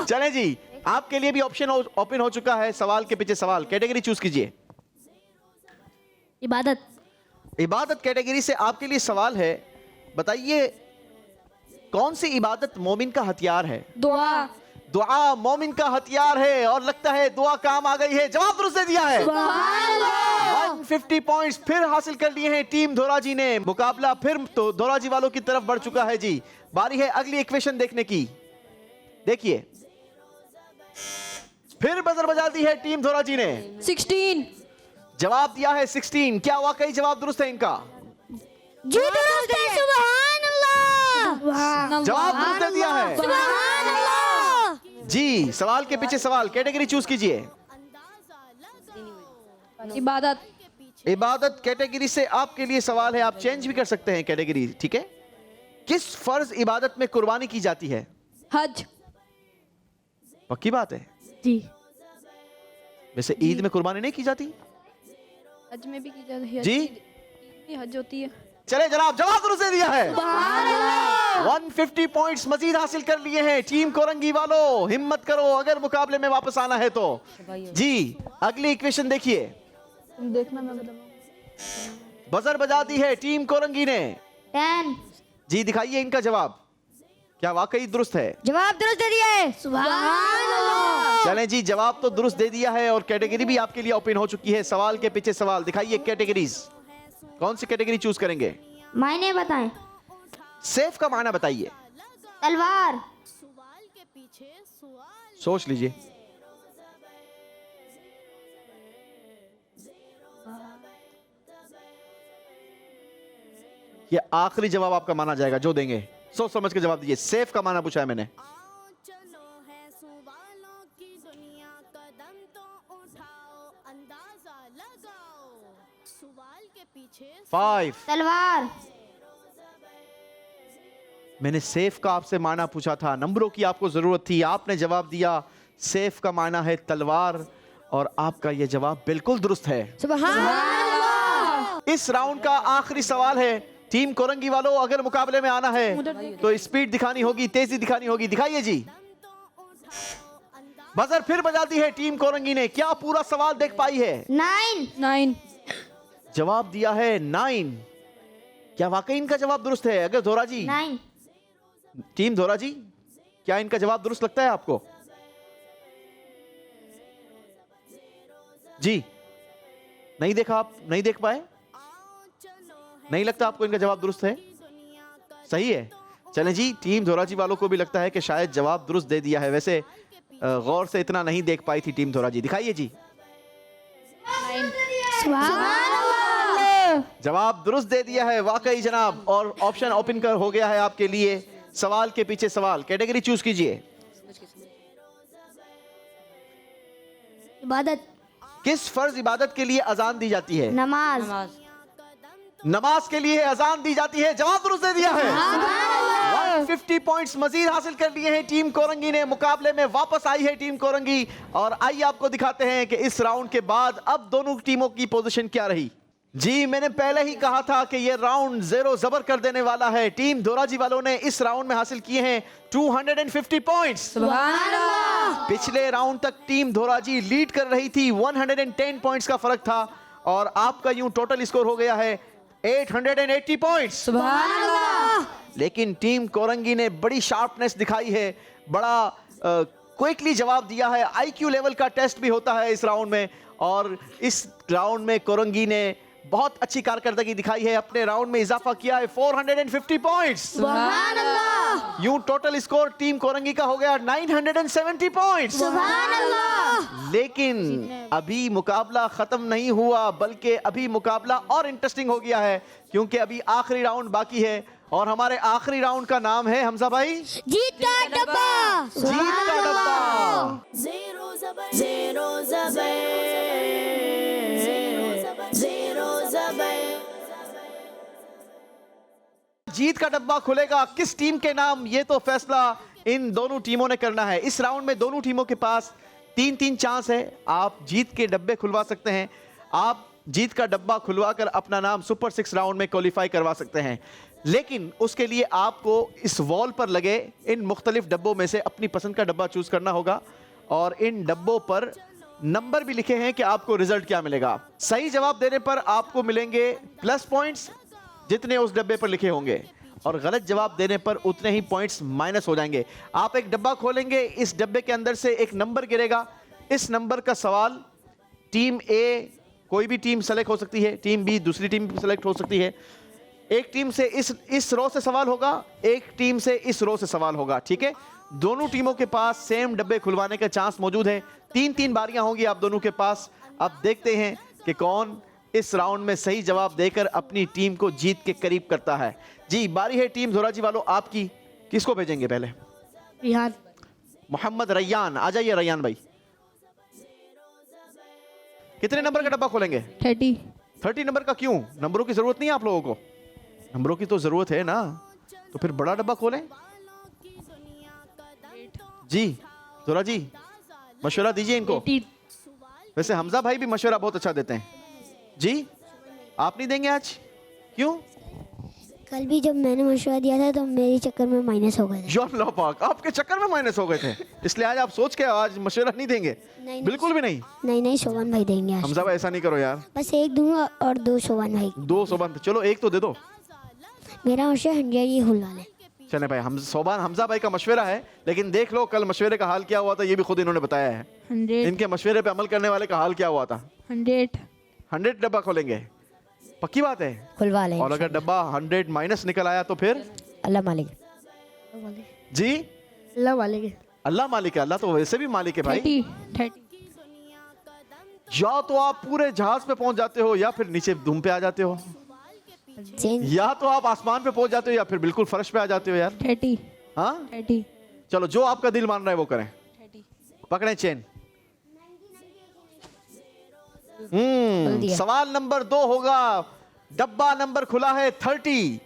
चलें जी, आपके लिए भी ऑप्शन ओपन हो चुका है। सवाल के पीछे सवाल, कैटेगरी चूज कीजिए। इबादत। इबादत कैटेगरी से आपके लिए सवाल है, बताइए कौन सी इबादत मोमिन का हथियार है? दुआ। दुआ मोमिन का हथियार है और लगता है दुआ काम आ गई है। जवाब दुरुस्त दे दिया है। 150 पॉइंट्स फिर हासिल कर लिए हैं टीम धोराजी ने। मुकाबला फिर तो धोराजी वालों की तरफ बढ़ चुका है। जी बारी है अगली इक्वेशन देखने की। देखिए फिर बजर बजा दी है टीम धोराजी ने। 16। जवाब दिया है 16। क्या वाकई जवाब दुरुस्त है इनका? जी दुरुस्त है। सुभान अल्लाह। जवाब दुरुस्त दे दिया है। सुभान अल्लाह। जी सवाल के पीछे सवाल, कैटेगरी चूज कीजिए। इबादत। इबादत कैटेगरी से आपके लिए सवाल है, आप चेंज भी कर सकते हैं कैटेगरी, ठीक है। किस फर्ज इबादत में कुर्बानी की जाती है? हज। पक्की बात है। जी। वैसे ईद में कुर्बानी नहीं की जाती? हज में भी की जाती है। जी हज होती है। चले जनाब, जवाब दुरुस्त दे दिया है। 150 पॉइंट्स मजीद हासिल कर लिए हैं टीम कोरंगी वालों। हिम्मत करो अगर मुकाबले में वापस आना है तो। जी अगली इक्वेशन देखिए। देखना मैं बताऊंगा। बजर बजा दी है टीम कोरंगी ने। 10। जी दिखाइए इनका जवाब, क्या वाकई दुरुस्त है? जवाब दुरुस्त दे दिया है। सुभान अल्लाह। चलें जी, जवाब तो दुरुस्त दे दिया है और कैटेगरी भी आपके लिए ओपन हो चुकी है। सवाल के पीछे सवाल, दिखाइए कैटेगरीज। कौन सी कैटेगरी चूज करेंगे? मायने बताएं। सेफ का माना बताइए। तलवार। सोच लीजिए। ये आखिरी जवाब आपका माना जाएगा जो देंगे। सोच समझ के जवाब दीजिए। सेफ का माना पूछा है मैंने। फाइव। तलवार। मैंने सेफ का आपसे माना पूछा था, नंबरों की आपको जरूरत थी, आपने जवाब दिया सेफ का माना है तलवार और आपका यह जवाब बिल्कुल दुरुस्त है। सुभान अल्लाह। इस राउंड का आखिरी सवाल है। टीम कोरंगी वालों अगर मुकाबले में आना है तो स्पीड दिखानी होगी, तेजी दिखानी होगी। दिखाइए जी। बजर फिर बजा दी है टीम कोरंगी ने। क्या पूरा सवाल देख पाई है? 9। जवाब दिया है 9। क्या वाकई इनका जवाब दुरुस्त है? अगर धोराजी 9। टीम धोराजी, क्या इनका जवाब दुरुस्त लगता है आपको? जी नहीं देखा, आप नहीं देख पाए? नहीं लगता आपको इनका जवाब दुरुस्त है? सही है। चलें जी, टीम धोराजी वालों को भी लगता है कि शायद जवाब दुरुस्त दे दिया है। वैसे गौर से इतना नहीं देख पाई थी टीम धोराजी। दिखाइए जी। जवाब दुरुस्त दे दिया है वाकई जनाब, और ऑप्शन ओपन कर हो गया है आपके लिए। सवाल के पीछे सवाल, कैटेगरी चूज कीजिए। इबादत। किस फर्ज इबादत के लिए अजान दी जाती है? नमाज। नमाज के लिए अजान दी जाती है। जवाब दुरुस्त दे दिया है। 150 पॉइंट्स मजीद हासिल कर लिए हैं टीम कोरंगी ने। मुकाबले में वापस आई है टीम कोरंगी। और आइए आपको दिखाते हैं कि इस राउंड के बाद अब दोनों टीमों की पोजीशन क्या रही। जी, मैंने पहले ही कहा था कि ये राउंड ज़ेरो ज़बर कर देने वाला है। टीम धोराजी वालों ने इस राउंड में हासिल किए हैं 250 पॉइंट्स। पिछले राउंड तक टीम धोराजी लीड कर रही थी, 110 पॉइंट्स का फर्क था और आपका यूं टोटल स्कोर हो गया है 880 पॉइंट्स। लेकिन टीम कोरंगी ने बड़ी शार्पनेस दिखाई है, बड़ा क्विकली जवाब दिया है। आईक्यू लेवल का टेस्ट भी होता है इस राउंड में और इस राउंड में कोरंगी ने बहुत अच्छी कारकर्दगी दिखाई है। अपने राउंड में इजाफा किया है 450 पॉइंट्स। यूं टोटल स्कोर टीम कोरंगी का हो गया 970 पॉइंट्स। लेकिन अभी मुकाबला खत्म नहीं हुआ, बल्कि अभी मुकाबला और इंटरेस्टिंग हो गया है क्योंकि अभी आखिरी राउंड बाकी है और हमारे आखिरी राउंड का नाम है हमजा भाई, जीत का डब्बा। जीत का डब्बा। Zero zabar, zero zabar, zero zabar. जीत का डब्बा खुलेगा किस टीम के नाम, ये तो फैसला इन दोनों टीमों ने करना है। इस राउंड में दोनों टीमों के पास 3-3 चांस है। आप जीत के डब्बे खुलवा सकते हैं। आप जीत का डब्बा खुलवा कर अपना नाम सुपर 6 राउंड में क्वालिफाई करवा सकते हैं। लेकिन उसके लिए आपको इस वॉल पर लगे इन मुख्तलिफ डब्बों में से अपनी पसंद का डब्बा चूज करना होगा और इन डब्बों पर नंबर भी लिखे हैं कि आपको रिजल्ट क्या मिलेगा। सही जवाब देने पर आपको मिलेंगे प्लस पॉइंट्स जितने उस डब्बे पर लिखे होंगे और गलत जवाब देने पर उतने ही पॉइंट्स माइनस हो जाएंगे। आप एक डब्बा खोलेंगे, इस डब्बे के अंदर से एक नंबर गिरेगा। इस नंबर का सवाल टीम ए, कोई भी टीम सेलेक्ट हो सकती है, टीम बी दूसरी टीम सेलेक्ट हो सकती है। एक टीम से इस रो से सवाल होगा, एक टीम से इस रो से सवाल होगा, ठीक है। दोनों टीमों के पास सेम डब्बे खुलवाने का चांस मौजूद है। 3-3 बारियां होंगी आप दोनों के पास। अब देखते हैं कि कौन इस राउंड में सही जवाब देकर अपनी टीम को जीत के करीब करता है। जी, बारी है टीम धोराजी वालों आपकी। किसको भेजेंगे पहले? रिहान। मोहम्मद रैयान, आ जाइए रैयान भाई। कितने नंबर का डब्बा खोलेंगे? 30 नंबर का। क्यों? नंबरों की जरूरत नहीं है आप लोगों को? नंबरों की तो जरूरत है ना, तो फिर बड़ा डब्बा खोलें। जी जोरा जी, मशवरा दीजिए इनको। 18। वैसे हमजा भाई भी मशवरा बहुत अच्छा देते हैं। जी, आप नहीं देंगे आज? क्यों? कल भी जब मैंने मशवरा दिया था तो मेरे चक्कर में माइनस हो गए थे। या अल्लाह पाक, आपके चक्कर में माइनस हो गए थे, इसलिए आज आप सोच के आज मशवरा नहीं देंगे? नहीं, बिल्कुल भी नहीं। नहीं, शोभन भाई देंगे आज। हमजा भाई ऐसा नहीं करो यार। बस एक दूंगा और 2 शोभन भाई। 2 सोबान, चलो एक तो दे दो। मेरा मशवरा 100 ही खुलवा ले। चले भाई, हम सोबान हमजा भाई का मशवरा है, लेकिन देख लो कल मशवरे का हाल क्या हुआ था, ये भी खुद इन्होंने बताया है। 100। इनके मशवरे पे अमल करने वाले का हाल क्या हुआ था। 100 डब्बा खोलेंगे, पक्की बात है? खुलवा ले। और अगर डब्बा 100 माइनस निकल आया तो फिर? अल्लाह मालिक। जी, अल्लाह वाले के। अल्लाह मालिक है। अल्लाह तो वैसे भी मालिक है भाई। 30। या तो आप पूरे जहाज पे पहुंच जाते हो या फिर नीचे धूम पे आ जाते हो, या तो आप आसमान पे पहुंच जाते हो या फिर बिल्कुल फर्श पे आ जाते हो यार। 30। हाँ 30। चलो, जो आपका दिल मान रहा है वो करें। 30। पकड़े चेन। सवाल नंबर 2 होगा। डब्बा नंबर खुला है 30,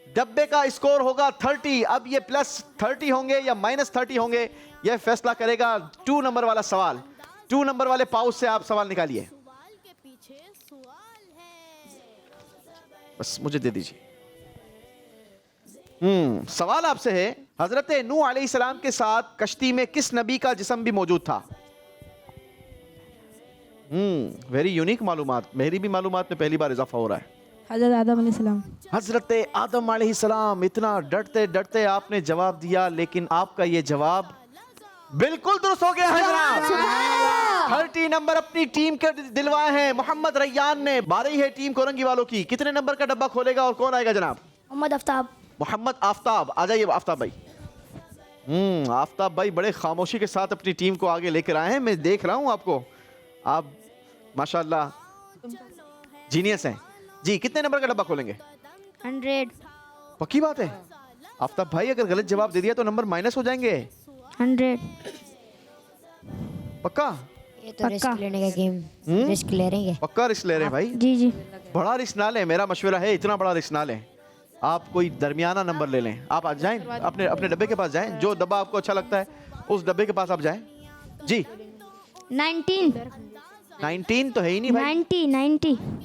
डब्बे का स्कोर होगा 30। अब ये प्लस 30 होंगे या माइनस 30 होंगे, यह फैसला करेगा 2 नंबर वाला सवाल। 2 नंबर वाले पाउच से आप सवाल निकालिए। बस मुझे दे दीजिए। सवाल आपसे है, हजरत नूह अलैहिस्सलाम के साथ कश्ती में किस नबी का जिस्म भी मौजूद था? वेरी यूनिक मालूमात, मेरी भी मालूमात में पहली बार इजाफा हो रहा है। हज़रत आदम अलैहिस्सलाम। हजरत आदम अलैहिस्सलाम। इतना डरते डरते आपने जवाब दिया, लेकिन आपका ये जवाब बिल्कुल दुरुस्त हो गया है जनाब। 30 नंबर अपनी टीम के दिलवाए हैं मोहम्मद रैयान ने। बारी है टीम कोरंगी वालों की। कितने नंबर का डब्बा खोलेगा और कौन आएगा जनाब? मोहम्मद आफ्ताब। मोहम्मद आफ्ताब, आ जाइए आफ्ताब भाई। आफ्ताब भाई बड़े खामोशी के साथ अपनी टीम को आगे लेकर आए हैं। मैं देख रहा हूं आपको, आप माशाल्लाह जीनियस हैं। जी, कितने नंबर का डब्बा खोलेंगे? 100। पक्की बात है? आफ्ताब भाई अगर गलत जवाब दे दिया तो नंबर माइनस हो जाएंगे। 100। पक्का? ये तो रिस्क लेने का गेम, रिस्क ले रहे हैं। पक्का रिस्क ले रहे हैं भाई? जी जी। बड़ा रिस्क ना लें, मेरा मशवरा है, इतना बड़ा रिस्क ना लें। आप कोई दरमियाना नंबर ले लें। आप आज जाएं अपने अपने डब्बे के पास जाएं, जो डब्बा आपको अच्छा लगता है उस डब्बे के पास आप जाएं। जी 19 19 तो है ही नहीं भाई। 90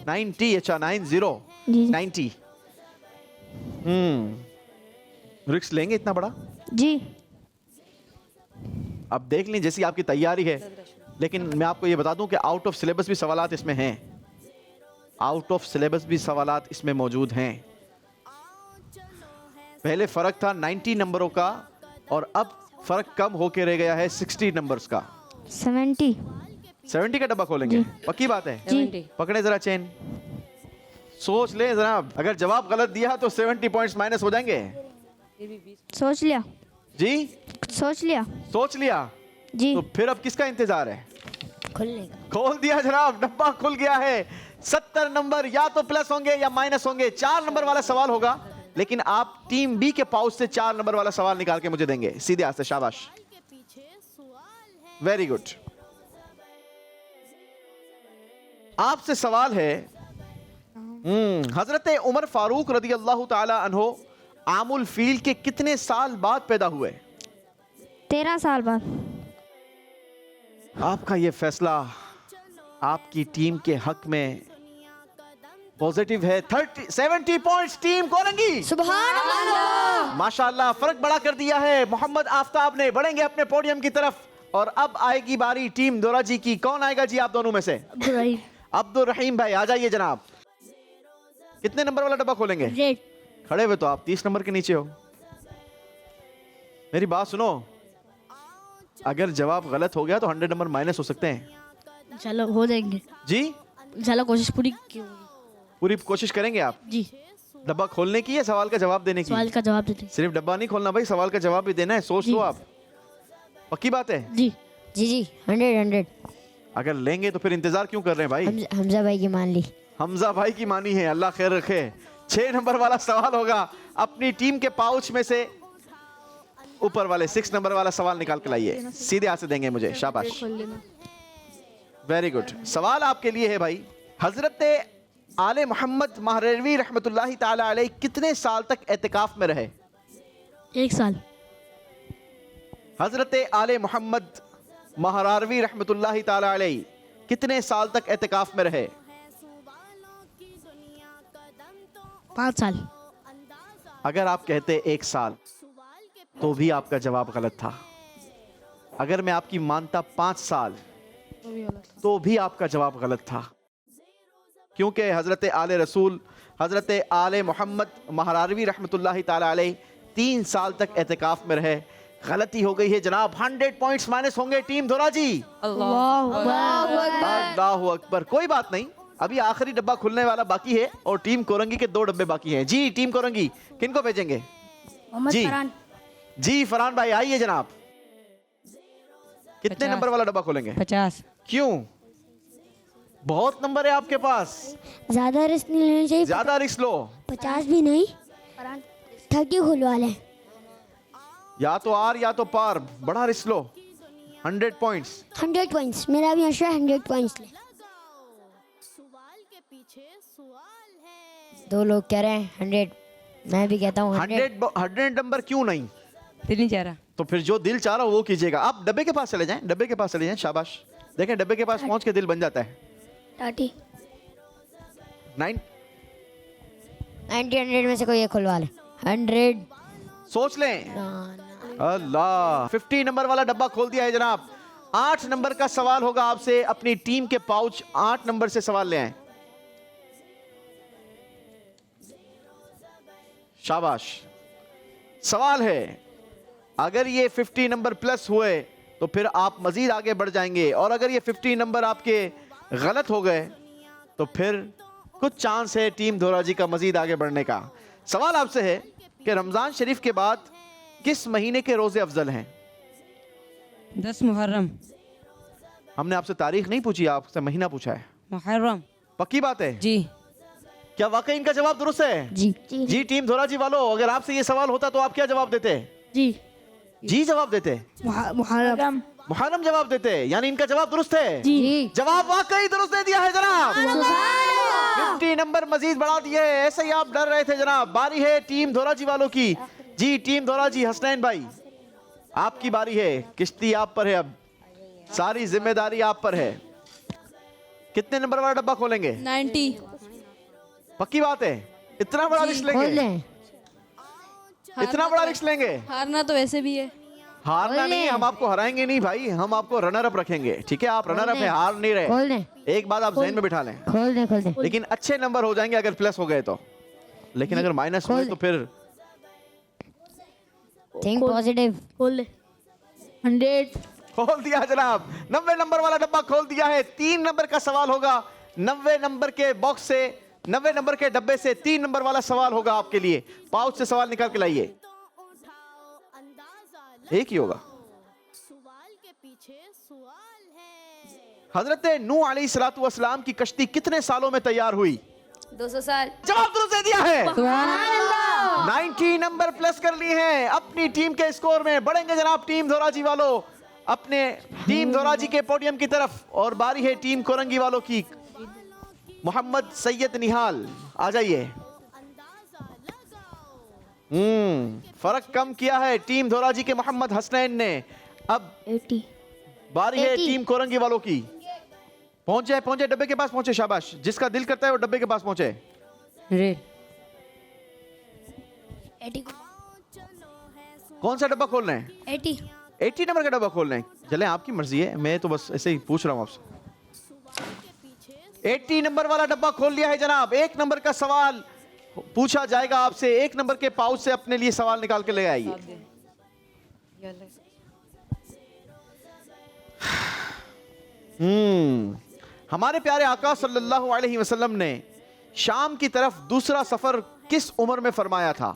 90 अच्छा 90 जी 90। रिस्क लेंगे इतना बड़ा? जी। अब देख लें जैसी आपकी तैयारी है, लेकिन मैं आपको ये बता दूं कि आउट ऑफ सिलेबस भी सवालात इसमें हैं। आउट ऑफ सिलेबस भी सवालात इसमें मौजूद हैं। पहले फर्क था 90 नंबरों का और अब फर्क कम होके रह गया है 60 नंबर्स का। 70 का डब्बा खोलेंगे? पक्की बात है? जी। पकड़े जरा चेन, सोच ले जरा। अगर जवाब गलत दिया तो 70 पॉइंट्स माइनस हो जाएंगे। सोच लिया जी सोच लिया सोच लिया जी। तो फिर अब किसका इंतजार है? खुलने का। खोल दिया जनाब, डब्बा खुल गया है। 70 नंबर या तो प्लस होंगे या माइनस होंगे। 4 नंबर वाला सवाल होगा, लेकिन आप टीम बी के पाउच से 4 नंबर वाला सवाल निकाल के मुझे देंगे सीधे हाथ से। शाबाश, वेरी गुड। आपसे सवाल है, हजरत उमर फारूक रदी अल्लाह ताला अन्हो आमुल फील के कितने साल बाद पैदा हुए? 13 साल बाद। आपका ये फैसला आपकी टीम के हक में पॉजिटिव है। 70 पॉइंट्स टीम कोरंगी। सुभान अल्लाह। माशाल्लाह, फर्क बड़ा कर दिया है मोहम्मद आफ्ताब ने। बढ़ेंगे अपने पोडियम की तरफ और अब आएगी बारी टीम दोरा जी की। कौन आएगा जी आप दोनों में से? अब्दुल रहीम भाई आ जाइए जनाब। कितने नंबर वाला डब्बा खोलेंगे? रेड। खड़े हुए तो आप 30 नंबर के नीचे हो। मेरी बात सुनो, अगर जवाब गलत हो गया तो 100 नंबर माइनस हो सकते हैं। चलो हो जाएंगे जी चलो, कोशिश पूरी की होगी। पूरी कोशिश करेंगे आप? जी। डब्बा खोलने की या सवाल का जवाब देने की? सवाल का जवाब देते हैं। सिर्फ डब्बा नहीं खोलना भाई, सवाल का जवाब भी देना है। सोच लो आप। पक्की बात है? जी। जी 100। अगर लेंगे तो फिर इंतजार क्यों कर रहे हैं भाई? हमजा भाई की मान ली। हमजा भाई की मानी है, अल्लाह खैर रखे। 6 नंबर वाला सवाल होगा। अपनी टीम के पाउच में से ऊपर वाले 6 नंबर वाला सवाल निकाल के लाइए, सीधे हाथ से देंगे मुझे। शाबाश, वेरी गुड। सवाल आपके लिए है भाई, हजरत आले मोहम्मद महरवी रहमतुल्लाहि ताला अलैह कितने साल तक एतिकाफ में रहे? 1 साल। हजरत आले मोहम्मद महरवी रहमतुल्लाहि ताला अलैह कितने साल तक एतिकाफ में रहे? 5 साल। अगर आप कहते 1 साल तो भी आपका जवाब गलत था। अगर मैं आपकी मानता 5 साल तो भी आपका जवाब गलत था, क्योंकि हजरत आले रसूल हजरत आले मोहम्मद महरवी रहमतुल्लाहि ताला अलैह 3 साल तक एतिकाफ में रहे। गलती हो गई है जनाब। 100 पॉइंट्स माइनस होंगे टीम दोरा जी। अल्लाहु अकबर। कोई बात नहीं, अभी आखिरी डब्बा खुलने वाला बाकी है और टीम कोरंगी के 2 डब्बे बाकी हैं। जी टीम कोरंगी किनको भेजेंगे? जी जी फरहान भाई आइए जनाब। कितने 50 नंबर वाला डब्बा खोलेंगे? 50। क्यों? बहुत नंबर है आपके पास, ज्यादा रिस्क नहीं लेना चाहिए। ज्यादा रिस्क लो। 50 भी नहीं, 30 खुलवा लें। या तो आर या तो पार, बड़ा रिस्क लो। 100 पॉइंट्स। 100 पॉइंट्स मेरा भी आशा है। 100 पॉइंट्स ले। दो लोग कह रहे हैं 100, मैं भी कहता हूँ 100 नंबर क्यों नहीं? दिल नहीं चाह रहा। तो फिर जो दिल चाह रहा हो वो कीजिएगा। आप डब्बे के पास चले जाएं, डब्बे के पास चले जाएं। शाबाश, देखें डब्बे के पास पहुंच के दिल बन जाता है। 30 9 90 100 में से कोई एक खुलवा ले। 100 सोच लें। अल्लाह, 50 नंबर वाला डब्बा खोल दिया है जनाब। 8 नंबर का सवाल होगा आपसे। अपनी टीम के पाउच 8 नंबर से सवाल ले आए। शाबाश। सवाल है, अगर ये 50 नंबर प्लस हुए तो फिर आप मजीद आगे बढ़ जाएंगे, और अगर ये 50 नंबर आपके गलत हो गए तो फिर कुछ चांस है टीम धोरा जी का मजीद आगे बढ़ने का। सवाल आपसे है कि रमजान शरीफ के बाद किस महीने के रोजे अफजल हैं? 10 मुहर्रम। हमने आपसे तारीख नहीं पूछी, आपसे महीना पूछा है। मुहर्रम। पक्की बात है? जी। क्या वाकई इनका जवाब दुरुस्त है? जी जी टीम धोरा जी वालों, अगर आपसे ये सवाल होता तो आप क्या जवाब देते? जी। जी जवाब देते। मुहर्रम। मुहर्रम जवाब देते हैं, यानी इनका जवाब दुरुस्त है। जी जवाब वाकई दुरुस्त दे दिया है जनाब। 50 नंबर मजीद बढ़ा दिए। ऐसे ही आप डर रहे थे जनाब। बारी है टीम धोराजी वालों की। जी टीम धोराजी, हसनैन भाई आपकी बारी है। किश्ती आप पर है, अब सारी जिम्मेदारी आप पर है। कितने नंबर वाला डब्बा खोलेंगे? 90। पक्की बात है? इतना बड़ा रिस्क लेंगे? इतना बड़ा रिस्क लेंगे? हारना तो वैसे भी है। हारना नहीं, हम आपको हराएंगे नहीं भाई, हम आपको रनर अप रखेंगे। ठीक है, आप रनर अप है, हार नहीं रहे। एक बात आप ज़हन में बिठा लें, खोल दे लेकिन अच्छे नंबर हो जाएंगे अगर प्लस हो गए तो, लेकिन अगर माइनस हुए तो फिर थिंक पॉजिटिव। खोल ले 100। खोल दिया जनाब। 90 नंबर वाला डब्बा खोल दिया है। 3 नंबर का सवाल होगा। 90 नंबर के बॉक्स से, 90 नंबर के डब्बे से 3 नंबर वाला सवाल होगा आपके लिए। पाउच से सवाल निकाल के लाइए। एक ही होगा। सवाल के पीछे सवाल है। हजरत नूह अलैहिस्सलातु वस्सलाम की कश्ती कितने सालों में तैयार हुई? 200 साल। जवाब दुरुस्त दे दिया है। 90 नंबर प्लस कर लिए हैं अपनी टीम के स्कोर में। बढ़ेंगे जनाब टीम धोराजी वालों अपने टीम धोराजी के पोडियम की तरफ। और बारी है टीम कोरंगी वालों की। मोहम्मद सैयद निहाल आ जाइए। फर्क कम किया है टीम धोराजी के मोहम्मद हसनैन ने। अब 80। बारी है टीम कोरंगी वालों की। पहुंचे पहुंचे, डब्बे के पास पहुंचे। शाबाश, जिसका दिल करता है वो डब्बे के पास पहुंचे। रेड। 80। कौन सा डब्बा खोलना है? 80। 80 नंबर का डब्बा खोलना है। चले आपकी मर्जी है, मैं तो बस ऐसे ही पूछ रहा हूं आपसे। 80 नंबर वाला डब्बा खोल लिया है जनाब। 1 नंबर का सवाल पूछा जाएगा आपसे। 1 नंबर के पाउच से अपने लिए सवाल निकाल के ले आइए। हमारे प्यारे आका सल्लल्लाहु अलैहि वसल्लम ने शाम की तरफ दूसरा सफर किस उम्र में फरमाया था?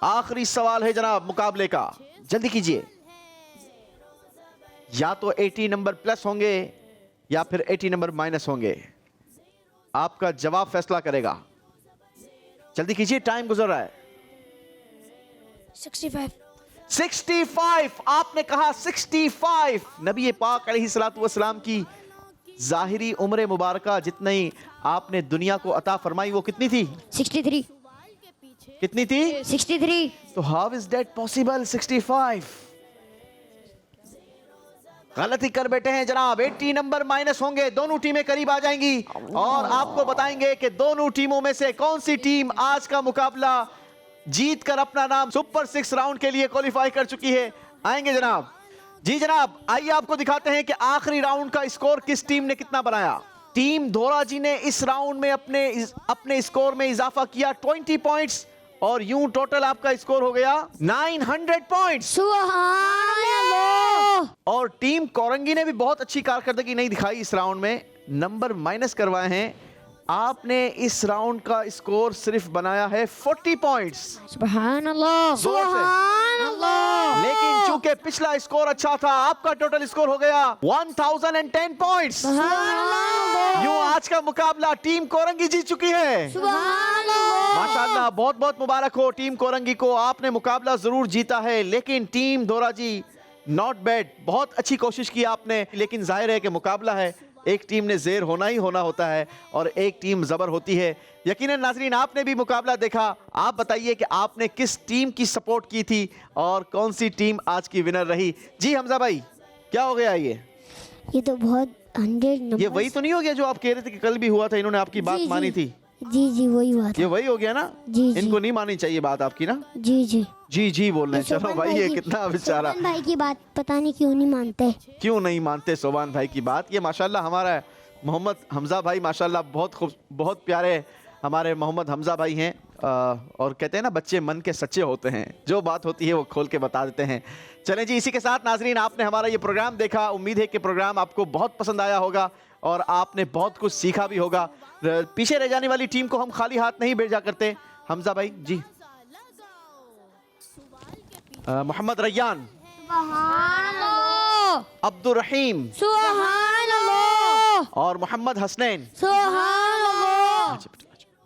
आखिरी सवाल है जनाब मुकाबले का, जल्दी कीजिए। या तो 80 नंबर प्लस होंगे या फिर 80 नंबर माइनस होंगे। आपका जवाब फैसला करेगा। जल्दी कीजिए, टाइम गुजर रहा है। 65। 65। आपने कहा 65। नबी पाक अलैहिस्सलातु वस्सलाम की जाहिरी उम्र मुबारका जितनी आपने दुनिया को अता फरमाई वो कितनी थी? 63। कितनी थी? 63। तो हाउ इज दैट पॉसिबल? 65 गलती कर बैठे हैं जनाब। 80 नंबर माइनस होंगे, दोनों टीमें करीब आ जाएंगी और आपको बताएंगे कि दोनों टीमों में से कौन सी टीम आज का मुकाबला जीत कर अपना नाम सुपर 6 राउंड के लिए क्वालिफाई कर चुकी है। आएंगे जनाब। जी जनाब, आइए आपको दिखाते हैं कि आखिरी राउंड का स्कोर किस टीम ने कितना बनाया। टीम धोराजी ने इस राउंड में अपने स्कोर में इजाफा किया 20 पॉइंट्स और यूं टोटल आपका स्कोर हो गया 900 पॉइंट्स। सुभान अल्लाह। और टीम कोरंगी ने भी बहुत अच्छी कारकर्दगी नहीं दिखाई इस राउंड में, नंबर माइनस करवाए हैं। आपने इस राउंड का स्कोर सिर्फ बनाया है 40 पॉइंट्स। सुभान अल्लाह। सुभान अल्लाह। लेकिन चूंकि पिछला स्कोर अच्छा था, आपका टोटल स्कोर हो गया 1010 पॉइंट्स। यूं आज का मुकाबला टीम कोरंगी जीत चुकी है। माशाल्लाह, बहुत बहुत मुबारक हो टीम कोरंगी को, आपने मुकाबला जरूर जीता है। लेकिन टीम धोराजी नॉट बैड, बहुत अच्छी कोशिश की आपने। लेकिन जाहिर है कि मुकाबला है, एक टीम ने ज़ेर होना ही होना होता है और एक टीम ज़बर होती है। यकीनन नाज़रीन आपने भी मुकाबला देखा। आप बताइए कि आपने किस टीम की सपोर्ट की थी और कौन सी टीम आज की विनर रही। जी हमजा भाई, क्या हो गया ये तो बहुत 100 नंबर। ये वही तो नहीं हो गया जो आप कह रहे थे कि कल भी हुआ था, इन्होंने आपकी बात मानी थी? जी वही हुआ था। ये वही हो गया ना? जी। इनको नहीं माननी चाहिए बात आपकी ना? जी जी बोल रहे हैं। चलो भाई, ये कितना बेचारा सोबान भाई की बात पता नहीं क्यों नहीं मानते। क्यों नहीं मानते सोबान भाई की बात? ये माशाल्लाह हमारा मोहम्मद हमजा भाई माशाल्लाह बहुत प्यारे हमारे मोहम्मद हमजा भाई हैं। और कहते हैं ना, बच्चे मन के सच्चे होते हैं, जो बात होती है वो खोल के बता देते हैं। चलें जी, इसी के साथ नाजरीन आपने हमारा ये प्रोग्राम देखा। उम्मीद है कि प्रोग्राम आपको बहुत पसंद आया होगा और आपने बहुत कुछ सीखा भी होगा। पीछे रह जाने वाली टीम को हम खाली हाथ नहीं भेजा करते। हमजा भाई जी, मोहम्मद रैयान, अब्दुल रहीम और मोहम्मद हसनैन।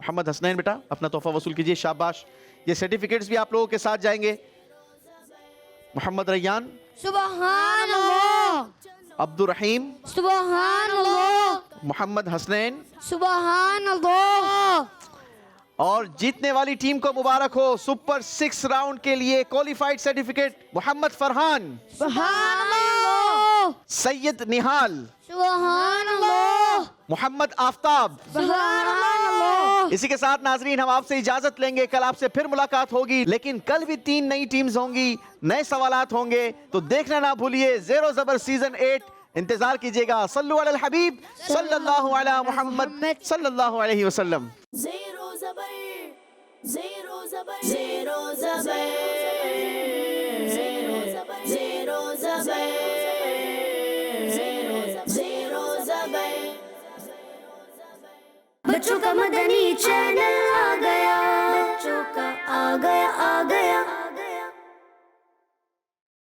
मोहम्मद हसनैन बेटा, अपना तोहफा वसूल कीजिए। शाबाश। ये सर्टिफिकेट्स भी आप लोगों के साथ जाएंगे। मोहम्मद रैयान, सुबहान अल्लाह, अब्दुल रहीम, सुबहान अल्लाह, मोहम्मद हसनैन। सुबहान अल्लाह। और जीतने वाली टीम को मुबारक हो, सुपर 6 राउंड के लिए क्वालिफाइड सर्टिफिकेट मोहम्मद फरहान, सुबहान अल्लाह, सैयद निहाल, सुबहान अल्लाह, मोहम्मद आफ्ताब। सुबहान अल्लाह। इसी के साथ नाजरीन हम आपसे इजाजत लेंगे, कल आपसे फिर मुलाकात होगी, लेकिन कल भी 3 नई टीम्स होंगी, नए सवालात होंगे, तो देखना ना भूलिए ज़ेरो ज़बर सीजन 8। इंतजार कीजिएगा। सल्लु अलल हबीब सल्लल्लाहु अला मुहम्मद सल्लल्लाहु अलैहि वसल्लम। ज़ेरो ज़बर, ज़ेरो ज़बर, ज़ेरो ज़बर, ज़ेरो ज़बर, ज़ेरो ज़बर, ज़ेरो ज़बर। बच्चों का मदनी चैनल आ गया, बच्चों का आ गया, आ गया।